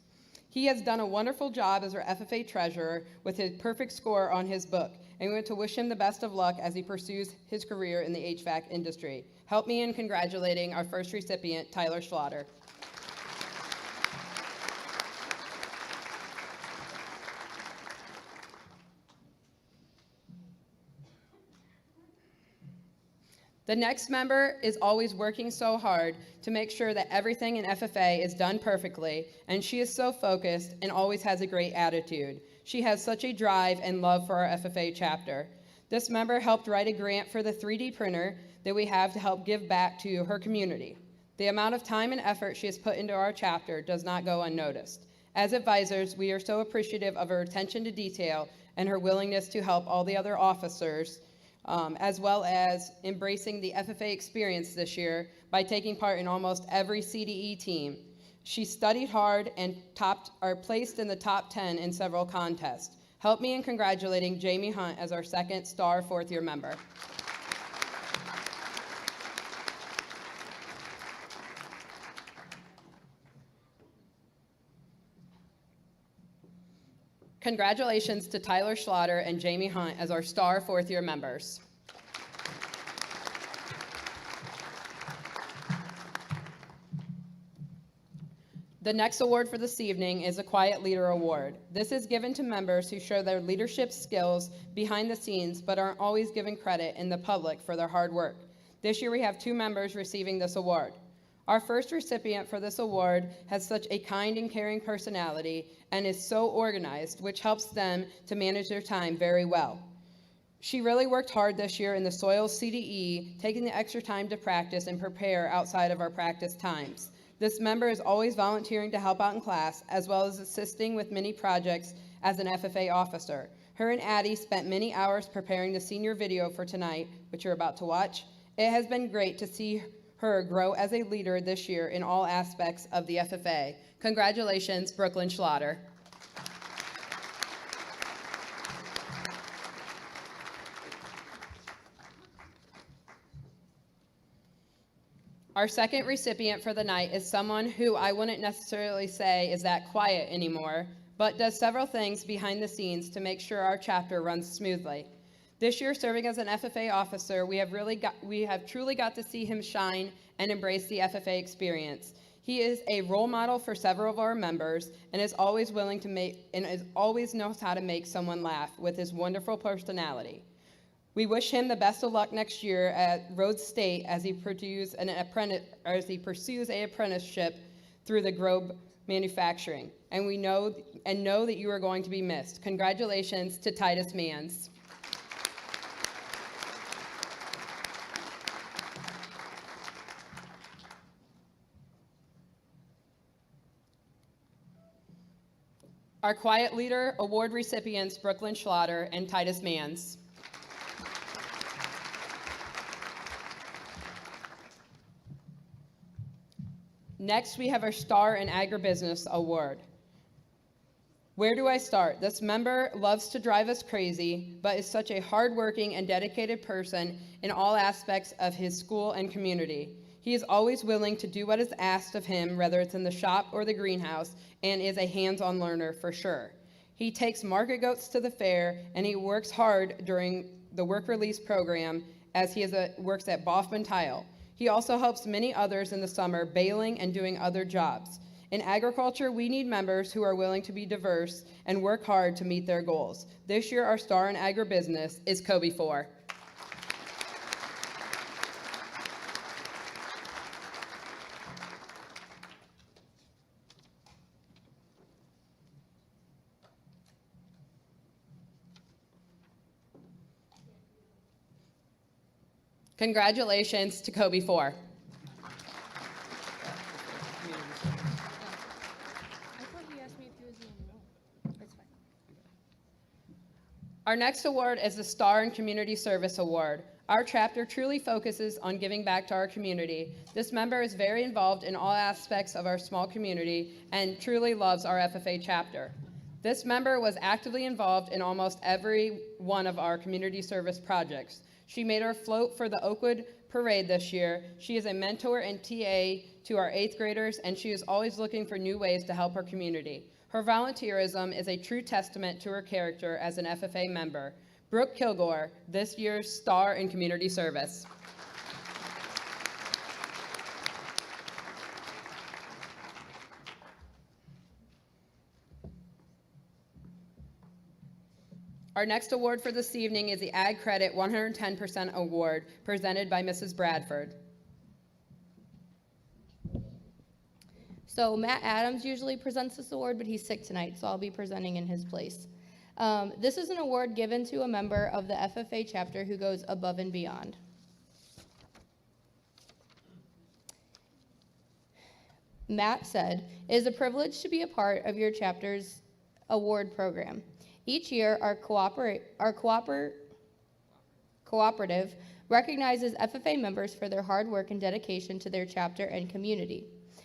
He has done a wonderful job as our FFA treasurer with his perfect score on his book, and we want to wish him the best of luck as he pursues his career in the HVAC industry. Help me in congratulating our first recipient, Tyler Schlatter. The next member is always working so hard to make sure that everything in FFA is done perfectly, and she is so focused and always has a great attitude. She has such a drive and love for our FFA chapter. This member helped write a grant for the 3D printer that we have to help give back to her community. The amount of time and effort she has put into our chapter does not go unnoticed. As advisors, we are so appreciative of her attention to detail and her willingness to help all the other officers, as well as embracing the FFA experience this year by taking part in almost every CDE team. She studied hard and placed in the top 10 in several contests. Help me in congratulating Jamie Hunt as our second Star fourth-year member. Congratulations to Tyler Schlatter and Jamie Hunt as our Star fourth-year members. The next award for this evening is a Quiet Leader Award. This is given to members who show their leadership skills behind the scenes but aren't always given credit in the public for their hard work. This year we have 2 members receiving this award. Our first recipient for this award has such a kind and caring personality and is so organized, which helps them to manage their time very well. She really worked hard this year in the soils CDE, taking the extra time to practice and prepare outside of our practice times. This member is always volunteering to help out in class, as well as assisting with many projects as an FFA officer. Her and Addie spent many hours preparing the senior video for tonight, which you're about to watch. It has been great to see her grow as a leader this year in all aspects of the FFA. Congratulations, Brooklyn Schlatter. Our second recipient for the night is someone who I wouldn't necessarily say is that quiet anymore, but does several things behind the scenes to make sure our chapter runs smoothly. This year, serving as an FFA officer, we have truly got to see him shine and embrace the FFA experience. He is a role model for several of our members and is always willing to always knows how to make someone laugh with his wonderful personality. We wish him the best of luck next year at Rhodes State as he pursues an apprenticeship through the Grobe Manufacturing, and know that you are going to be missed. Congratulations to Titus Mans. Our Quiet Leader Award recipients, Brooklyn Schlatter and Titus Mans. Next, we have our Star in Agribusiness Award. Where do I start? This member loves to drive us crazy, but is such a hardworking and dedicated person in all aspects of his school and community. He is always willing to do what is asked of him, whether it's in the shop or the greenhouse, and is a hands-on learner for sure. He takes market goats to the fair, and he works hard during the work release program as he works at Boffman Tile. He also helps many others in the summer baling and doing other jobs. In agriculture, we need members who are willing to be diverse and work hard to meet their goals. This year, our Star in Agribusiness is Kobe 4. Congratulations to Kobe 4. Our next award is the Star in Community Service Award. Our chapter truly focuses on giving back to our community. This member is very involved in all aspects of our small community and truly loves our FFA chapter. This member was actively involved in almost every one of our community service projects. She made our float for the Oakwood Parade this year. She is a mentor and TA to our 8th graders, and she is always looking for new ways to help our community. Her volunteerism is a true testament to her character as an FFA member. Brooke Kilgore, this year's Star in Community Service. Our next award for this evening is the Ag Credit 110% Award presented by Mrs. Bradford. So Matt Adams usually presents this award, but he's sick tonight, so I'll be presenting in his place. This is an award given to a member of the FFA chapter who goes above and beyond. Matt said, "It is a privilege to be a part of your chapter's award program. Each year, our cooperative recognizes FFA members for their hard work and dedication to their chapter and community.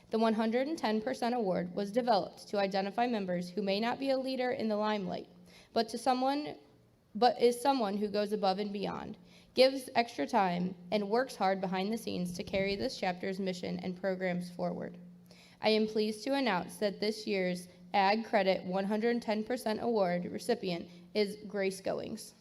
The 110% award was developed to identify members who may not be a leader in the limelight, but is someone who goes above and beyond, gives extra time, and works hard behind the scenes to carry this chapter's mission and programs forward. I am pleased to announce that this year's Ag Credit 110% Award recipient is Grace Goings."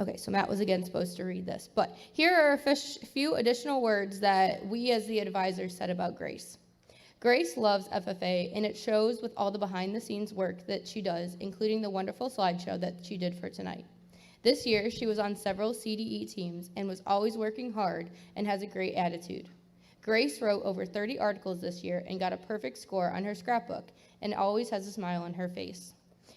Okay, so Matt was again supposed to read this, but here are a few additional words that we as the advisors said about Grace. Grace loves FFA, and it shows with all the behind-the-scenes work that she does, including the wonderful slideshow that she did for tonight. This year, she was on several CDE teams and was always working hard and has a great attitude. Grace wrote over 30 articles this year and got a perfect score on her scrapbook and always has a smile on her face.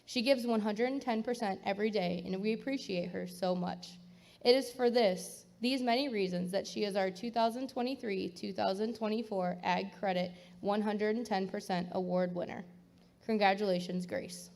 She gives 110% every day, and we appreciate her so much. It is for these many reasons that she is our 2023-2024 Ag Credit 110% Award winner. Congratulations, Grace.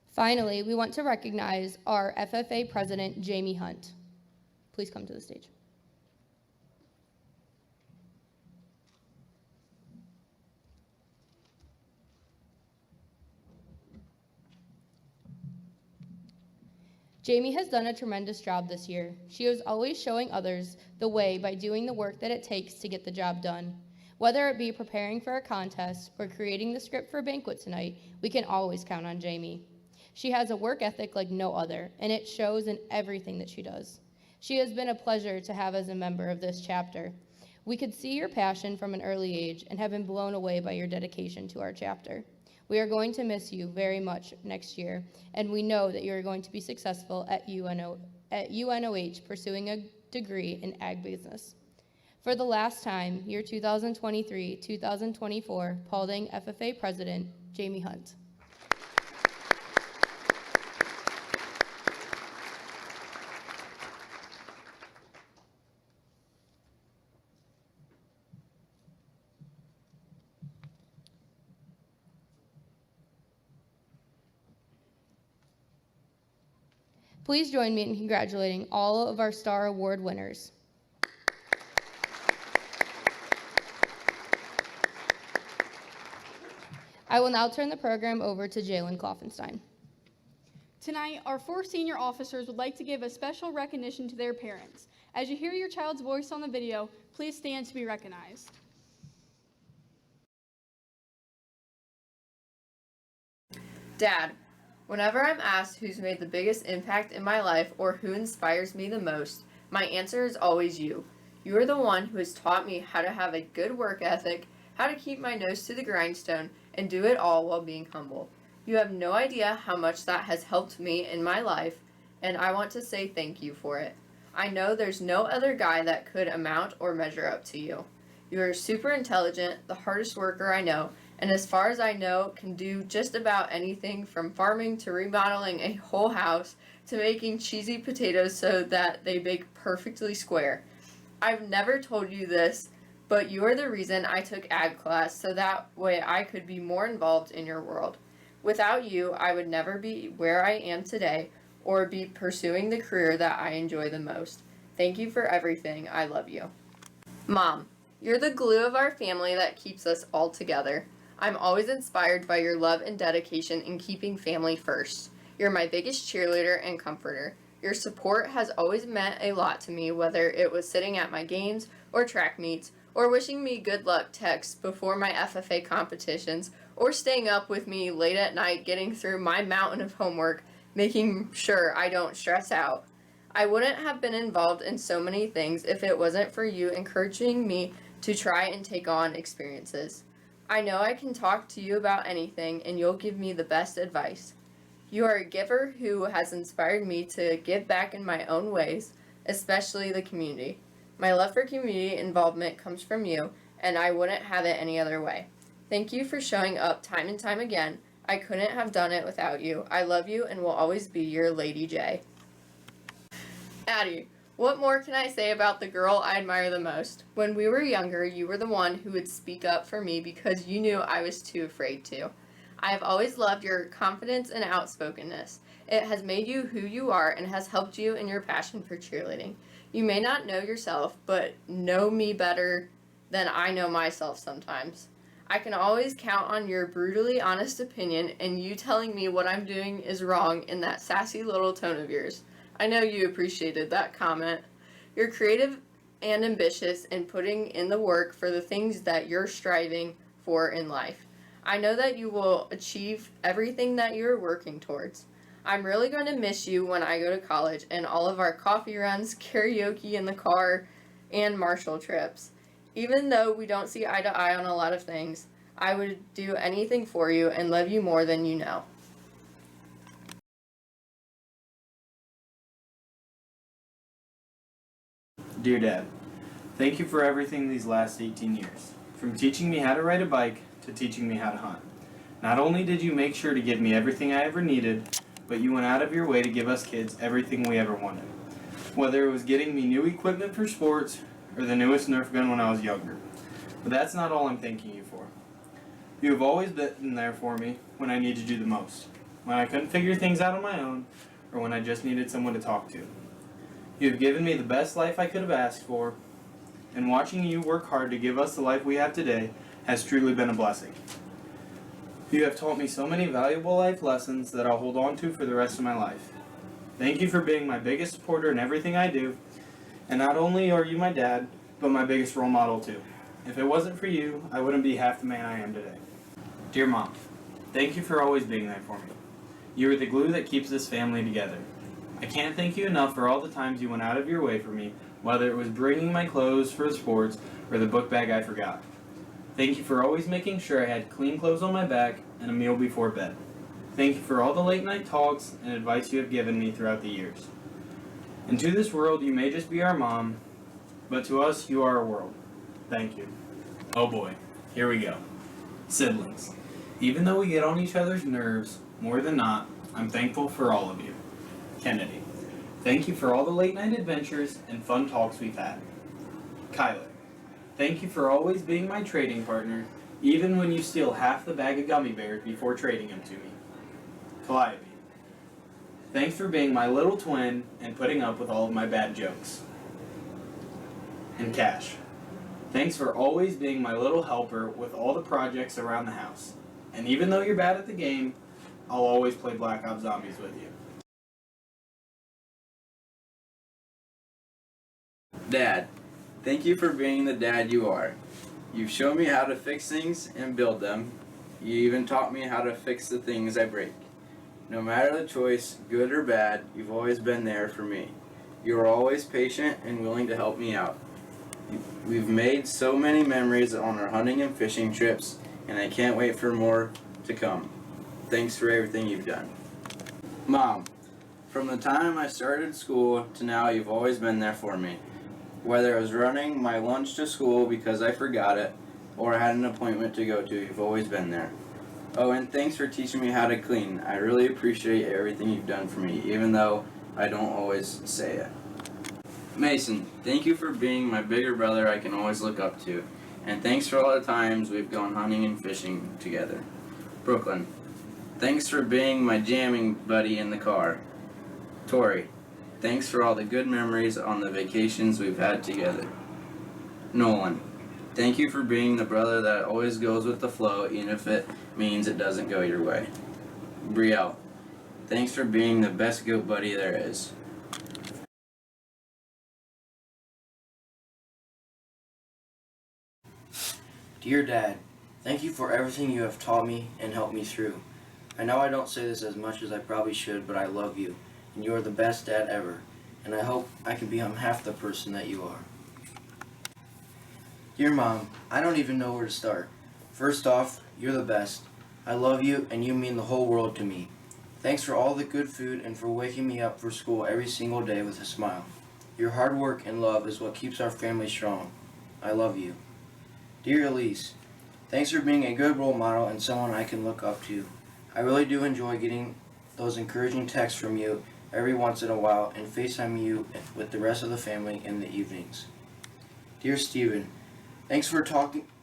Finally, we want to recognize our FFA President, Jamie Hunt. Please come to the stage. Jamie has done a tremendous job this year. She is always showing others the way by doing the work that it takes to get the job done. Whether it be preparing for a contest or creating the script for Banquet tonight, we can always count on Jamie. She has a work ethic like no other, and it shows in everything that she does. She has been a pleasure to have as a member of this chapter. We could see your passion from an early age and have been blown away by your dedication to our chapter. We are going to miss you very much next year, and we know that you are going to be successful at UNOH pursuing a degree in ag business. For the last time, your 2023-2024 Paulding FFA President, Jamie Hunt. Please join me in congratulating all of our Star Award winners. I will now turn the program over to Jalen Kloffenstein. Tonight, our 4 senior officers would like to give a special recognition to their parents. As you hear your child's voice on the video, please stand to be recognized. Dad, whenever I'm asked who's made the biggest impact in my life or who inspires me the most, my answer is always you. You are the one who has taught me how to have a good work ethic, how to keep my nose to the grindstone, and do it all while being humble. You have no idea how much that has helped me in my life, and I want to say thank you for it. I know there's no other guy that could amount or measure up to you. You are super intelligent, the hardest worker I know, and as far as I know, can do just about anything from farming to remodeling a whole house to making cheesy potatoes so that they bake perfectly square. I've never told you this, but you are the reason I took ag class so that way I could be more involved in your world. Without you, I would never be where I am today or be pursuing the career that I enjoy the most. Thank you for everything. I love you. Mom, you're the glue of our family that keeps us all together. I'm always inspired by your love and dedication in keeping family first. You're my biggest cheerleader and comforter. Your support has always meant a lot to me, whether it was sitting at my games or track meets, or wishing me good luck texts before my FFA competitions, or staying up with me late at night getting through my mountain of homework, making sure I don't stress out. I wouldn't have been involved in so many things if it wasn't for you encouraging me to try and take on experiences. I know I can talk to you about anything, and you'll give me the best advice. You are a giver who has inspired me to give back in my own ways, especially the community. My love for community involvement comes from you, and I wouldn't have it any other way. Thank you for showing up time and time again. I couldn't have done it without you. I love you and will always be your Lady J. Addie, what more can I say about the girl I admire the most? When we were younger, you were the one who would speak up for me because you knew I was too afraid to. I have always loved your confidence and outspokenness. It has made you who you are and has helped you in your passion for cheerleading. You may not know yourself, but know me better than I know myself sometimes. I can always count on your brutally honest opinion and you telling me what I'm doing is wrong in that sassy little tone of yours. I know you appreciated that comment. You're creative and ambitious in putting in the work for the things that you're striving for in life. I know that you will achieve everything that you're working towards. I'm really going to miss you when I go to college and all of our coffee runs, karaoke in the car, and Marshall trips. Even though we don't see eye to eye on a lot of things, I would do anything for you and love you more than you know. Dear Dad, thank you for everything these last 18 years. From teaching me how to ride a bike to teaching me how to hunt. Not only did you make sure to give me everything I ever needed, but you went out of your way to give us kids everything we ever wanted. Whether it was getting me new equipment for sports or the newest Nerf gun when I was younger. But that's not all I'm thanking you for. You have always been there for me when I needed you the most. When I couldn't figure things out on my own, or when I just needed someone to talk to. You have given me the best life I could have asked for, and watching you work hard to give us the life we have today has truly been a blessing. You have taught me so many valuable life lessons that I'll hold on to for the rest of my life. Thank you for being my biggest supporter in everything I do, and not only are you my dad, but my biggest role model too. If it wasn't for you, I wouldn't be half the man I am today. Dear Mom, thank you for always being there for me. You are the glue that keeps this family together. I can't thank you enough for all the times you went out of your way for me, whether it was bringing my clothes for sports or the book bag I forgot. Thank you for always making sure I had clean clothes on my back and a meal before bed. Thank you for all the late night talks and advice you have given me throughout the years. And to this world, you may just be our mom, but to us, you are our world. Thank you. Oh boy, here we go. Siblings. Even though we get on each other's nerves, more than not, I'm thankful for all of you. Kennedy. Thank you for all the late night adventures and fun talks we've had. Kyler. Thank you for always being my trading partner, even when you steal half the bag of gummy bears before trading them to me. Calliope. Thanks for being my little twin and putting up with all of my bad jokes. And Cash. Thanks for always being my little helper with all the projects around the house. And even though you're bad at the game, I'll always play Black Ops Zombies with you. Dad, thank you for being the dad you are. You've shown me how to fix things and build them. You even taught me how to fix the things I break. No matter the choice, good or bad, you've always been there for me. You are always patient and willing to help me out. We've made so many memories on our hunting and fishing trips, and I can't wait for more to come. Thanks for everything you've done. Mom, from the time I started school to now, you've always been there for me. Whether it was running my lunch to school because I forgot it, or I had an appointment to go to, you've always been there. Oh, and thanks for teaching me how to clean. I really appreciate everything you've done for me, even though I don't always say it. Mason, thank you for being my bigger brother I can always look up to. And thanks for all the times we've gone hunting and fishing together. Brooklyn, thanks for being my jamming buddy in the car. Tori, thanks for all the good memories on the vacations we've had together. Nolan, thank you for being the brother that always goes with the flow, even if it means it doesn't go your way. Brielle, thanks for being the best goat buddy there is. Dear Dad, thank you for everything you have taught me and helped me through. I know I don't say this as much as I probably should, but I love you, and you are the best dad ever, and I hope I can become half the person that you are. Dear Mom, I don't even know where to start. First off, you're the best. I love you, and you mean the whole world to me. Thanks for all the good food and for waking me up for school every single day with a smile. Your hard work and love is what keeps our family strong. I love you. Dear Elise, thanks for being a good role model and someone I can look up to. I really do enjoy getting those encouraging texts from you every once in a while and FaceTime you with the rest of the family in the evenings. Dear Stephen, thanks for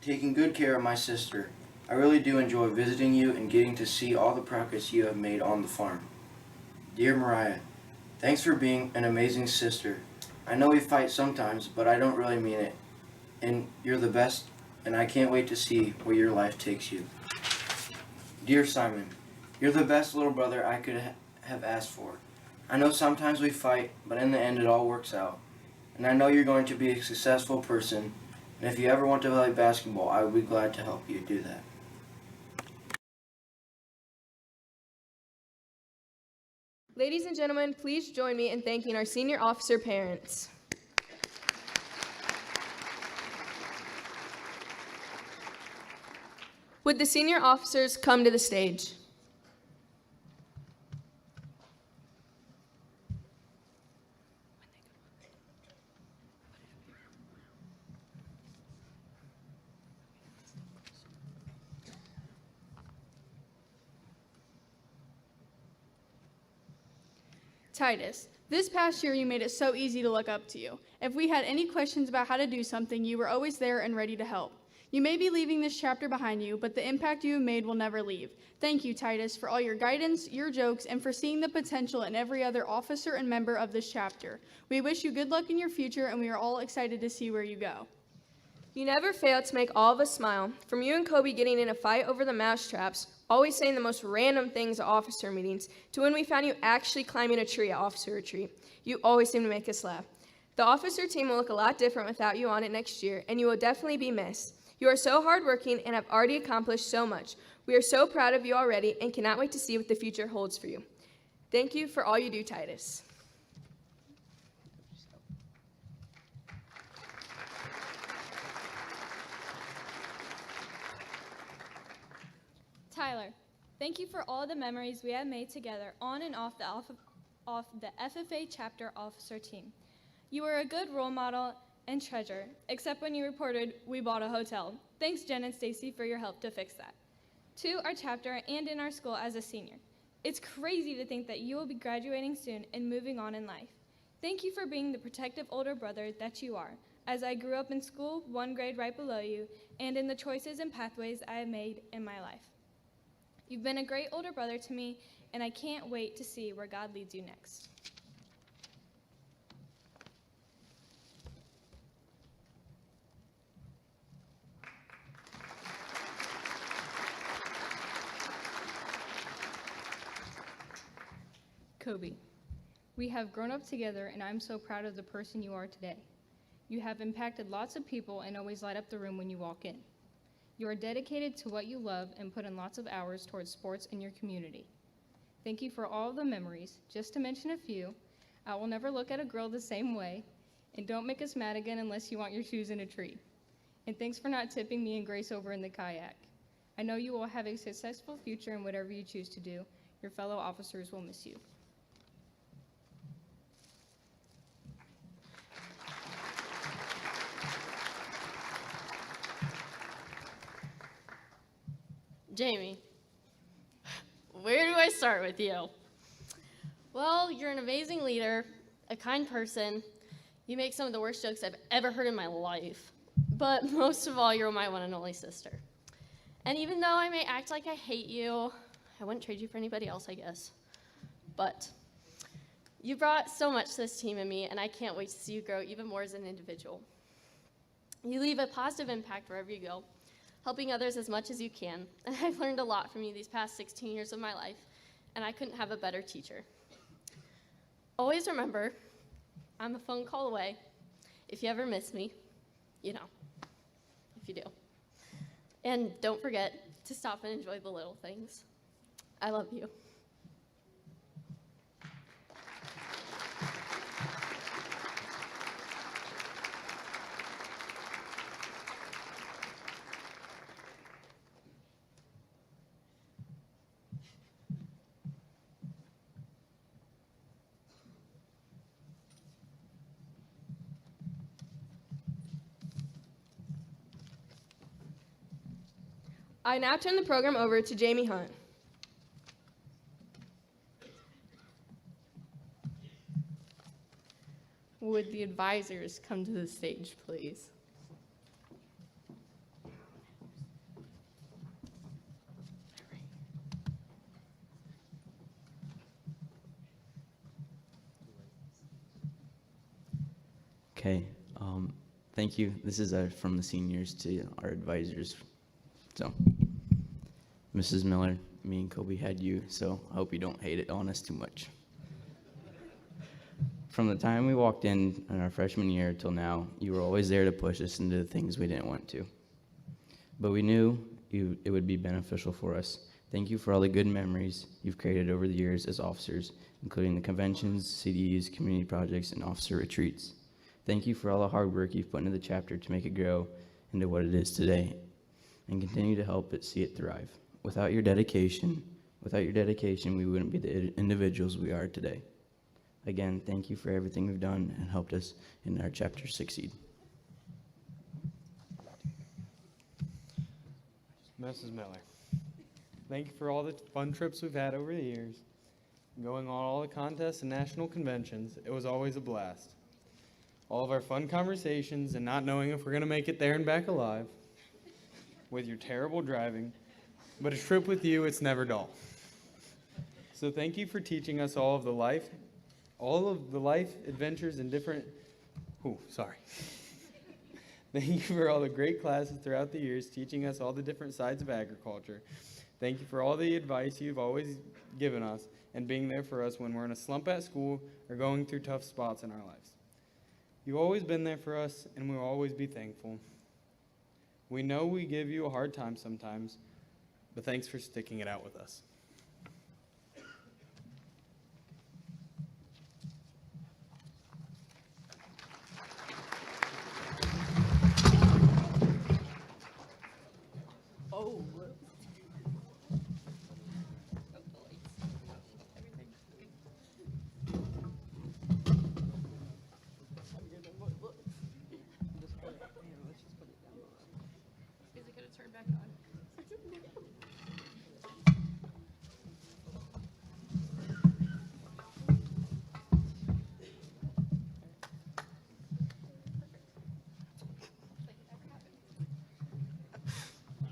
taking good care of my sister. I really do enjoy visiting you and getting to see all the progress you have made on the farm. Dear Mariah, thanks for being an amazing sister. I know we fight sometimes, but I don't really mean it. And you're the best and I can't wait to see where your life takes you. Dear Simon, you're the best little brother I could have asked for. I know sometimes we fight, but in the end it all works out. And I know you're going to be a successful person, and if you ever want to play basketball, I would be glad to help you do that. Ladies and gentlemen, please join me in thanking our senior officer parents. Would the senior officers come to the stage? Titus, this past year you made it so easy to look up to you. If we had any questions about how to do something, you were always there and ready to help. You may be leaving this chapter behind you, but the impact you have made will never leave. Thank you, Titus, for all your guidance, your jokes, and for seeing the potential in every other officer and member of this chapter. We wish you good luck in your future, and we are all excited to see where you go. You never fail to make all of us smile. From you and Kobe getting in a fight over the mouse traps, always saying the most random things at officer meetings, to when we found you actually climbing a tree at officer retreat. You always seem to make us laugh. The officer team will look a lot different without you on it next year, and you will definitely be missed. You are so hardworking and have already accomplished so much. We are so proud of you already and cannot wait to see what the future holds for you. Thank you for all you do, Titus. Tyler, thank you for all the memories we have made together on and off the FFA Chapter officer team. You were a good role model and treasure, except when you reported we bought a hotel. Thanks, Jen and Stacy, for your help to fix that. To our chapter and in our school as a senior, it's crazy to think that you will be graduating soon and moving on in life. Thank you for being the protective older brother that you are, as I grew up in school 1 grade right below you, and in the choices and pathways I have made in my life. You've been a great older brother to me, and I can't wait to see where God leads you next. Kobe, we have grown up together, and I'm so proud of the person you are today. You have impacted lots of people and always light up the room when you walk in. You are dedicated to what you love and put in lots of hours towards sports in your community. Thank you for all of the memories. Just to mention a few, I will never look at a girl the same way, and don't make us mad again unless you want your shoes in a tree. And thanks for not tipping me and Grace over in the kayak. I know you will have a successful future in whatever you choose to do. Your fellow officers will miss you. Jamie, where do I start with you? Well, you're an amazing leader, a kind person. You make some of the worst jokes I've ever heard in my life. But most of all, you're my one and only sister. And even though I may act like I hate you, I wouldn't trade you for anybody else, I guess. But you brought so much to this team and me, and I can't wait to see you grow even more as an individual. You leave a positive impact wherever you go, helping others as much as you can. And I've learned a lot from you these past 16 years of my life, and I couldn't have a better teacher. Always remember, I'm a phone call away. If you ever miss me, you know, if you do. And don't forget to stop and enjoy the little things. I love you. I now turn the program over to Jamie Hunt. Would the advisors come to the stage, please? Okay. Thank you. This is from the seniors to our advisors. So, Mrs. Miller, me and Kobe had you, so I hope you don't hate it on us too much. From the time we walked in our freshman year till now, you were always there to push us into the things we didn't want to. But we knew it would be beneficial for us. Thank you for all the good memories you've created over the years as officers, including the conventions, CDs, community projects, and officer retreats. Thank you for all the hard work you've put into the chapter to make it grow into what it is today, and continue to help it see it thrive. Without your dedication, we wouldn't be the individuals we are today. Again, thank you for everything you've done and helped us in our chapter succeed. Mrs. Miller, thank you for all the fun trips we've had over the years. Going on all the contests and national conventions, it was always a blast. All of our fun conversations and not knowing if we're going to make it there and back alive. With your terrible driving. But a trip with you, it's never dull. So thank you for teaching us all of the life adventures and different, Thank you for all the great classes throughout the years, teaching us all the different sides of agriculture. Thank you for all the advice you've always given us and being there for us when we're in a slump at school or going through tough spots in our lives. You've always been there for us, and we'll always be thankful. We know we give you a hard time sometimes, but thanks for sticking it out with us.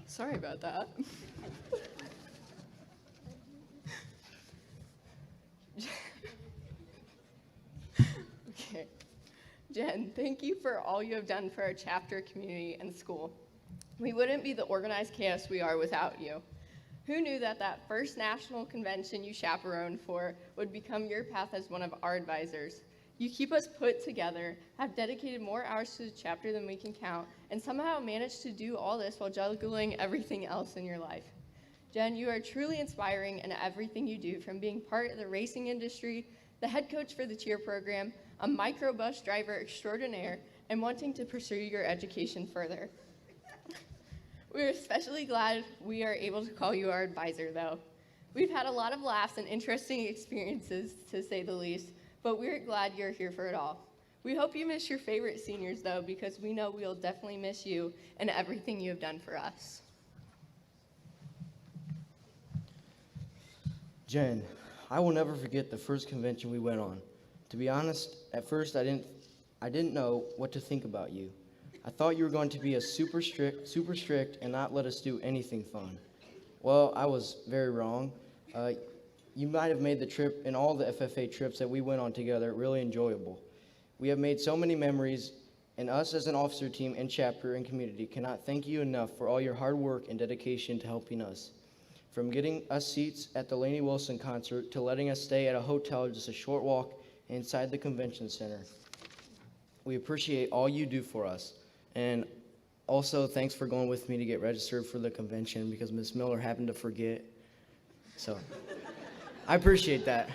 Sorry about that. Okay. Jen, thank you for all you have done for our chapter, community, and school. We wouldn't be the organized chaos we are without you. Who knew that first national convention you chaperoned for would become your path as one of our advisors? You keep us put together, have dedicated more hours to the chapter than we can count, and somehow managed to do all this while juggling everything else in your life. Jen, you are truly inspiring in everything you do, from being part of the racing industry, the head coach for the cheer program, a microbus driver extraordinaire, and wanting to pursue your education further. We're especially glad we are able to call you our advisor, though. We've had a lot of laughs and interesting experiences, to say the least, but we're glad you're here for it all. We hope you miss your favorite seniors, though, because we know we'll definitely miss you and everything you have done for us. Jen, I will never forget the first convention we went on. To be honest, at first I didn't know what to think about you. I thought you were going to be super strict and not let us do anything fun. Well, I was very wrong. You might have made the trip and all the FFA trips that we went on together really enjoyable. We have made so many memories, and us as an officer team and chapter and community cannot thank you enough for all your hard work and dedication to helping us. From getting us seats at the Lainey Wilson concert to letting us stay at a hotel just a short walk inside the convention center. We appreciate all you do for us. And also, thanks for going with me to get registered for the convention because Ms. Miller happened to forget. So, I appreciate that.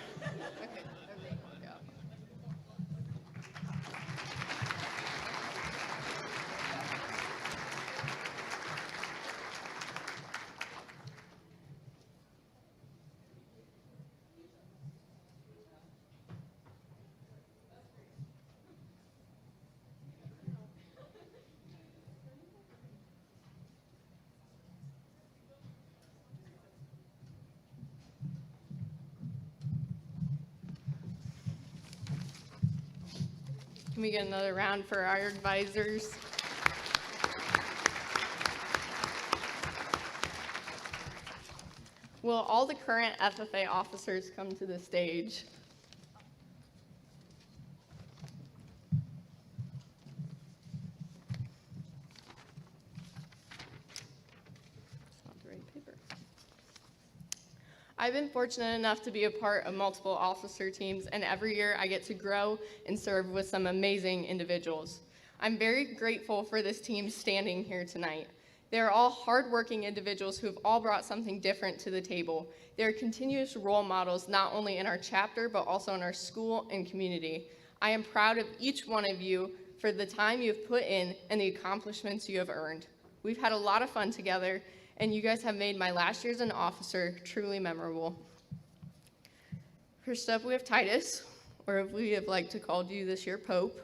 Can we get another round for our advisors? Will all the current FFA officers come to the stage? I've been fortunate enough to be a part of multiple officer teams, and every year I get to grow and serve with some amazing individuals. I'm very grateful for this team standing here tonight. They're all hardworking individuals who have all brought something different to the table. They're continuous role models, not only in our chapter, but also in our school and community. I am proud of each one of you for the time you've put in and the accomplishments you have earned. We've had a lot of fun together, and you guys have made my last year as an officer truly memorable. First up, we have Titus, or if we have liked to call you this year, Pope.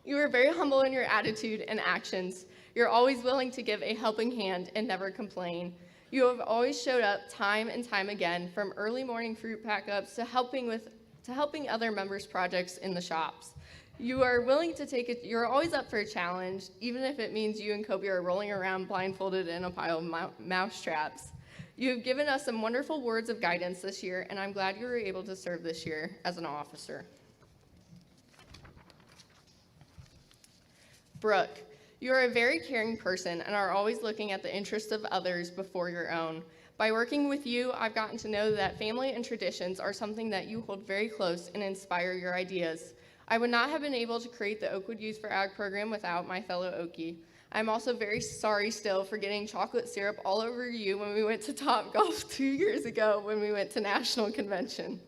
You are very humble in your attitude and actions. You're always willing to give a helping hand and never complain. You have always showed up time and time again, from early morning fruit pack-ups to helping other members' projects in the shops. You are willing to take it, you're always up for a challenge, even if it means you and Kobe are rolling around blindfolded in a pile of mouse traps. You have given us some wonderful words of guidance this year, and I'm glad you were able to serve this year as an officer. Brooke, you are a very caring person and are always looking at the interests of others before your own. By working with you, I've gotten to know that family and traditions are something that you hold very close and inspire your ideas. I would not have been able to create the Oakwood Youth for Ag program without my fellow Okie. I'm also very sorry still for getting chocolate syrup all over you when we went to Topgolf 2 years ago when we went to National Convention.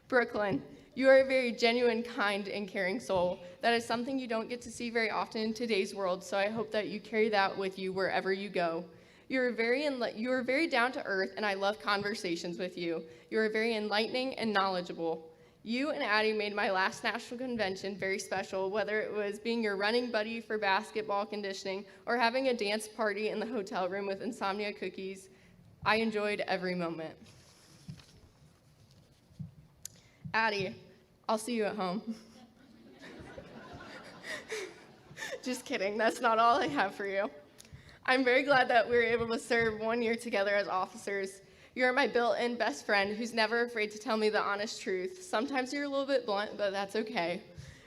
Brooklyn, you are a very genuine, kind, and caring soul. That is something you don't get to see very often in today's world, so I hope that you carry that with you wherever you go. You are very down to earth, and I love conversations with you. You are very enlightening and knowledgeable. You and Addie made my last national convention very special, whether it was being your running buddy for basketball conditioning or having a dance party in the hotel room with insomnia cookies. I enjoyed every moment. Addie, I'll see you at home. Just kidding, that's not all I have for you. I'm very glad that we were able to serve 1 year together as officers. You're my built-in best friend who's never afraid to tell me the honest truth. Sometimes you're a little bit blunt, but that's okay.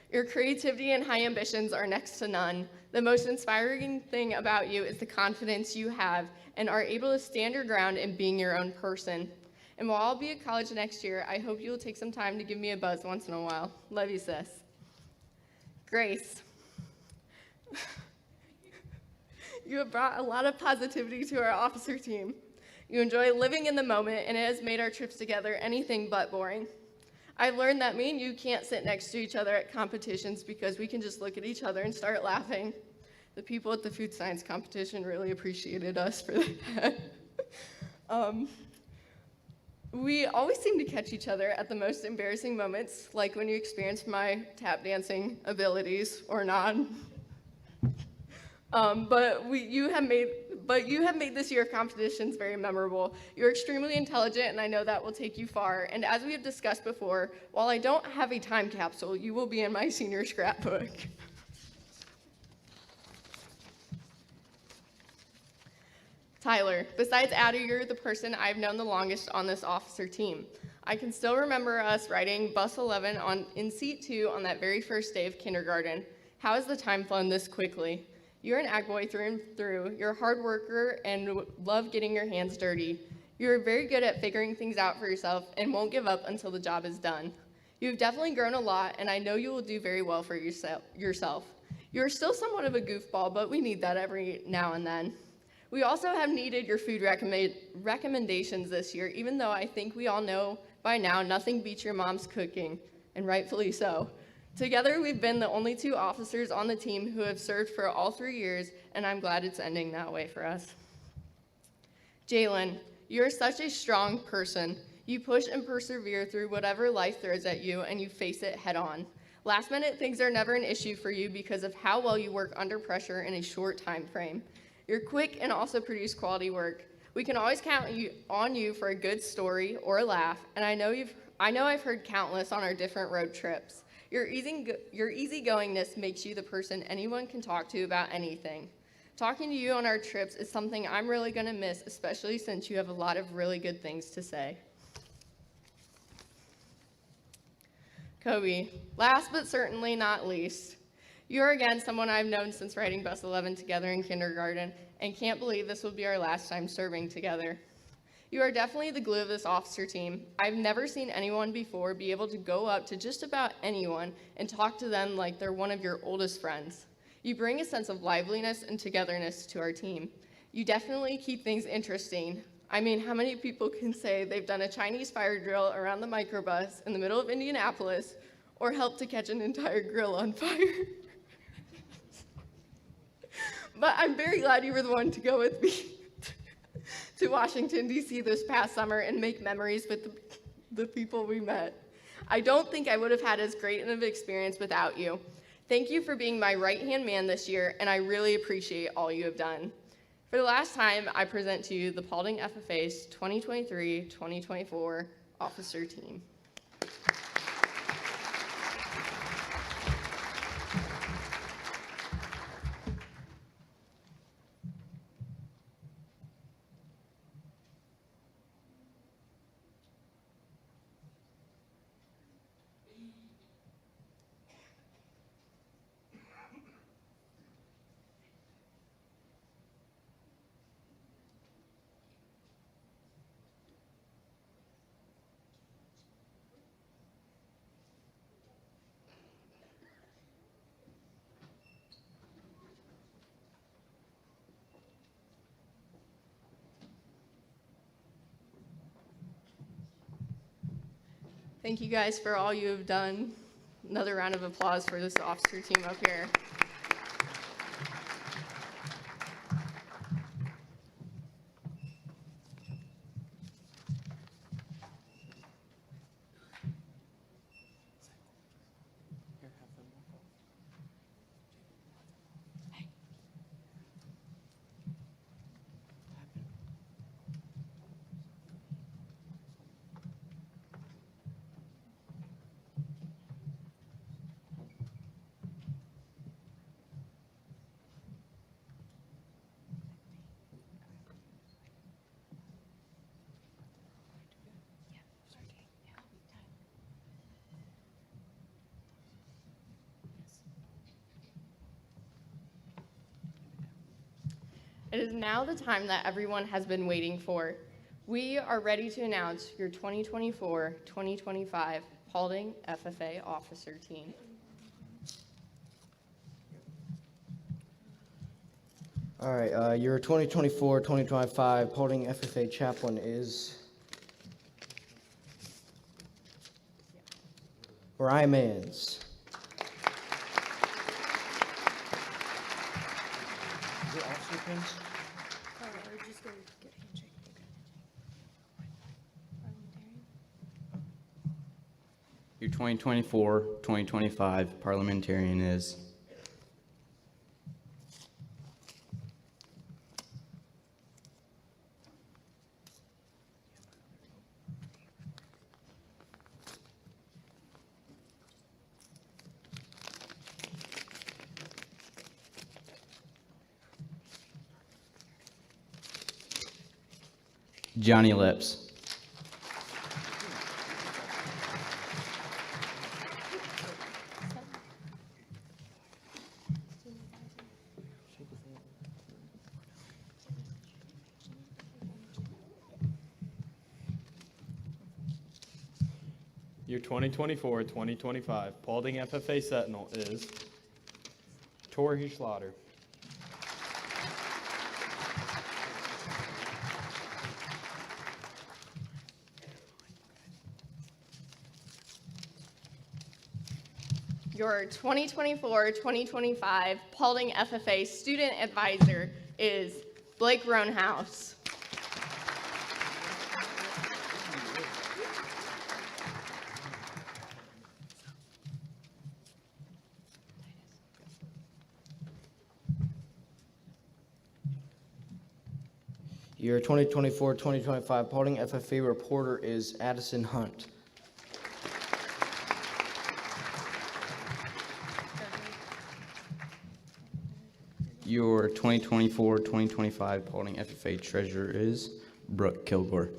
Your creativity and high ambitions are next to none. The most inspiring thing about you is the confidence you have and are able to stand your ground in being your own person. And while I'll be at college next year, I hope you will take some time to give me a buzz once in a while. Love you, sis. Grace. You have brought a lot of positivity to our officer team. You enjoy living in the moment, and it has made our trips together anything but boring. I've learned that me and you can't sit next to each other at competitions because we can just look at each other and start laughing. The people at the food science competition really appreciated us for that. We always seem to catch each other at the most embarrassing moments, like when you experienced my tap dancing abilities or not. But you have made this year of competitions very memorable. You're extremely intelligent, and I know that will take you far. And as we have discussed before, while I don't have a time capsule, you will be in my senior scrapbook. Tyler, besides Addie, you're the person I've known the longest on this officer team. I can still remember us riding bus 11 in seat 2 on that very first day of kindergarten. How has the time flown this quickly? You're an ag boy through and through. You're a hard worker and love getting your hands dirty. You're very good at figuring things out for yourself and won't give up until the job is done. You've definitely grown a lot, and I know you will do very well for yourself. You're still somewhat of a goofball, but we need that every now and then. We also have needed your food recommendations this year, even though I think we all know by now nothing beats your mom's cooking, and rightfully so. Together, we've been the only 2 officers on the team who have served for all 3 years, and I'm glad it's ending that way for us. Jalen, you're such a strong person. You push and persevere through whatever life throws at you, and you face it head on. Last minute things are never an issue for you because of how well you work under pressure in a short time frame. You're quick and also produce quality work. We can always count on you for a good story or a laugh, and I know I've heard countless on our different road trips. Your easygoingness makes you the person anyone can talk to about anything. Talking to you on our trips is something I'm really going to miss, especially since you have a lot of really good things to say. Kobe, last but certainly not least, you're again someone I've known since riding bus 11 together in kindergarten and can't believe this will be our last time serving together. You are definitely the glue of this officer team. I've never seen anyone before be able to go up to just about anyone and talk to them like they're one of your oldest friends. You bring a sense of liveliness and togetherness to our team. You definitely keep things interesting. I mean, how many people can say they've done a Chinese fire drill around the microbus in the middle of Indianapolis or helped to catch an entire grill on fire? But I'm very glad you were the one to go with me to Washington, D.C. this past summer and make memories with the people we met. I don't think I would have had as great of an experience without you. Thank you for being my right-hand man this year, and I really appreciate all you have done. For the last time, I present to you the Paulding FFA's 2023-2024 officer team. Thank you guys for all you have done. Another round of applause for this officer team up here. It is now the time that everyone has been waiting for. We are ready to announce your 2024-2025 Paulding FFA officer team. All right, your 2024-2025 Paulding FFA chaplain is Brian Mans. Is it officer pins? Your 2024-2025 parliamentarian is Johnny Lips. Your 2024-2025 Paulding FFA Sentinel is Tori Schlatter. Your 2024-2025 Paulding FFA Student Advisor is Blake Roanhouse. Your 2024-2025 Paulding FFA reporter is Addison Hunt. Your 2024-2025 Paulding FFA treasurer is Brooke Kilgore.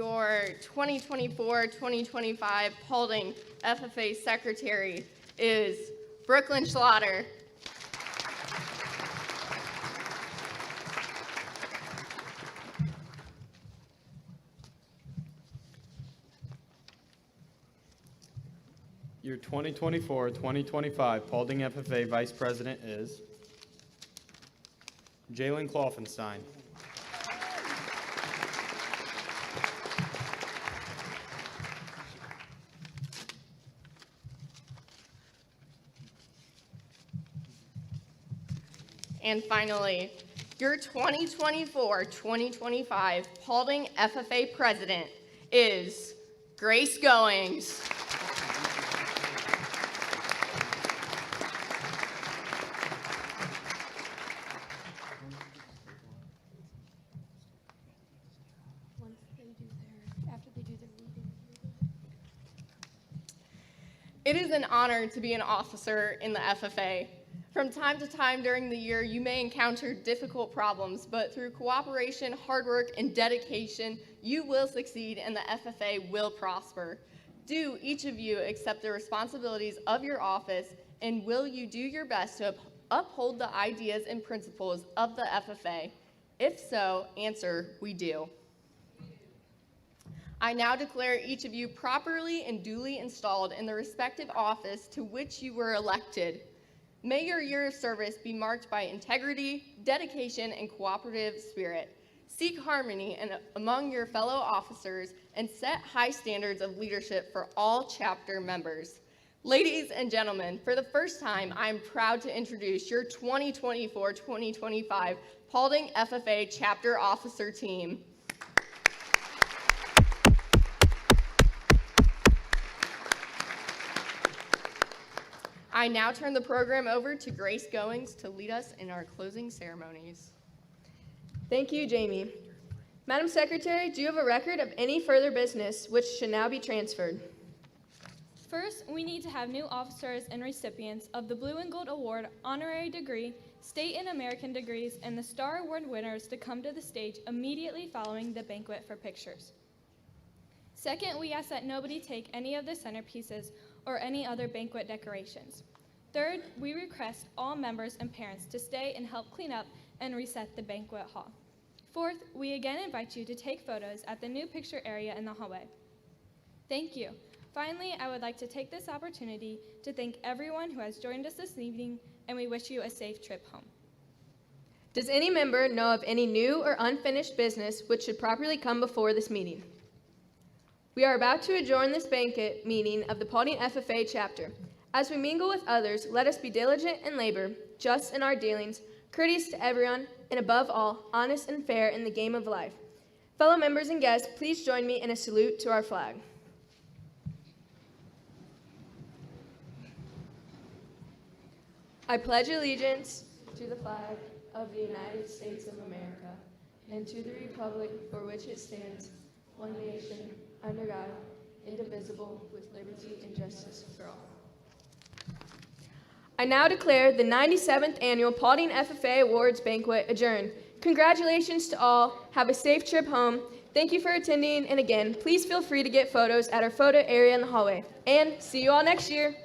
your 2024-2025 Paulding FFA Secretary is Brooklyn Schlatter. Your 2024-2025 Paulding FFA Vice President is Jalen Klopfenstein. And finally, your 2024-2025 Paulding FFA President is Grace Goings. It is an honor to be an officer in the FFA. From time to time during the year, you may encounter difficult problems, but through cooperation, hard work, and dedication, you will succeed and the FFA will prosper. Do each of you accept the responsibilities of your office, and will you do your best to uphold the ideas and principles of the FFA? If so, answer, we do. I now declare each of you properly and duly installed in the respective office to which you were elected. May your year of service be marked by integrity, dedication, and cooperative spirit. Seek harmony among your fellow officers and set high standards of leadership for all chapter members. Ladies and gentlemen, for the first time, I am proud to introduce your 2024-2025 Paulding FFA Chapter Officer Team. I now turn the program over to Grace Goings to lead us in our closing ceremonies. Thank you, Jamie. Madam Secretary, do you have a record of any further business which should now be transferred? First, we need to have new officers and recipients of the Blue and Gold Award, Honorary Degree, State and American Degrees, and the Star Award winners to come to the stage immediately following the banquet for pictures. Second, we ask that nobody take any of the centerpieces or any other banquet decorations. Third, we request all members and parents to stay and help clean up and reset the banquet hall. Fourth, we again invite you to take photos at the new picture area in the hallway. Thank you. Finally, I would like to take this opportunity to thank everyone who has joined us this evening, and we wish you a safe trip home. Does any member know of any new or unfinished business which should properly come before this meeting? We are about to adjourn this banquet meeting of the Paulding FFA Chapter. As we mingle with others, let us be diligent in labor, just in our dealings, courteous to everyone, and above all, honest and fair in the game of life. Fellow members and guests, please join me in a salute to our flag. I pledge allegiance to the flag of the United States of America and to the republic for which it stands, one nation, under God, indivisible, with liberty and justice for all. I now declare the 97th Annual Paulding FFA Awards Banquet adjourned. Congratulations to all. Have a safe trip home. Thank you for attending, and again, please feel free to get photos at our photo area in the hallway. And see you all next year.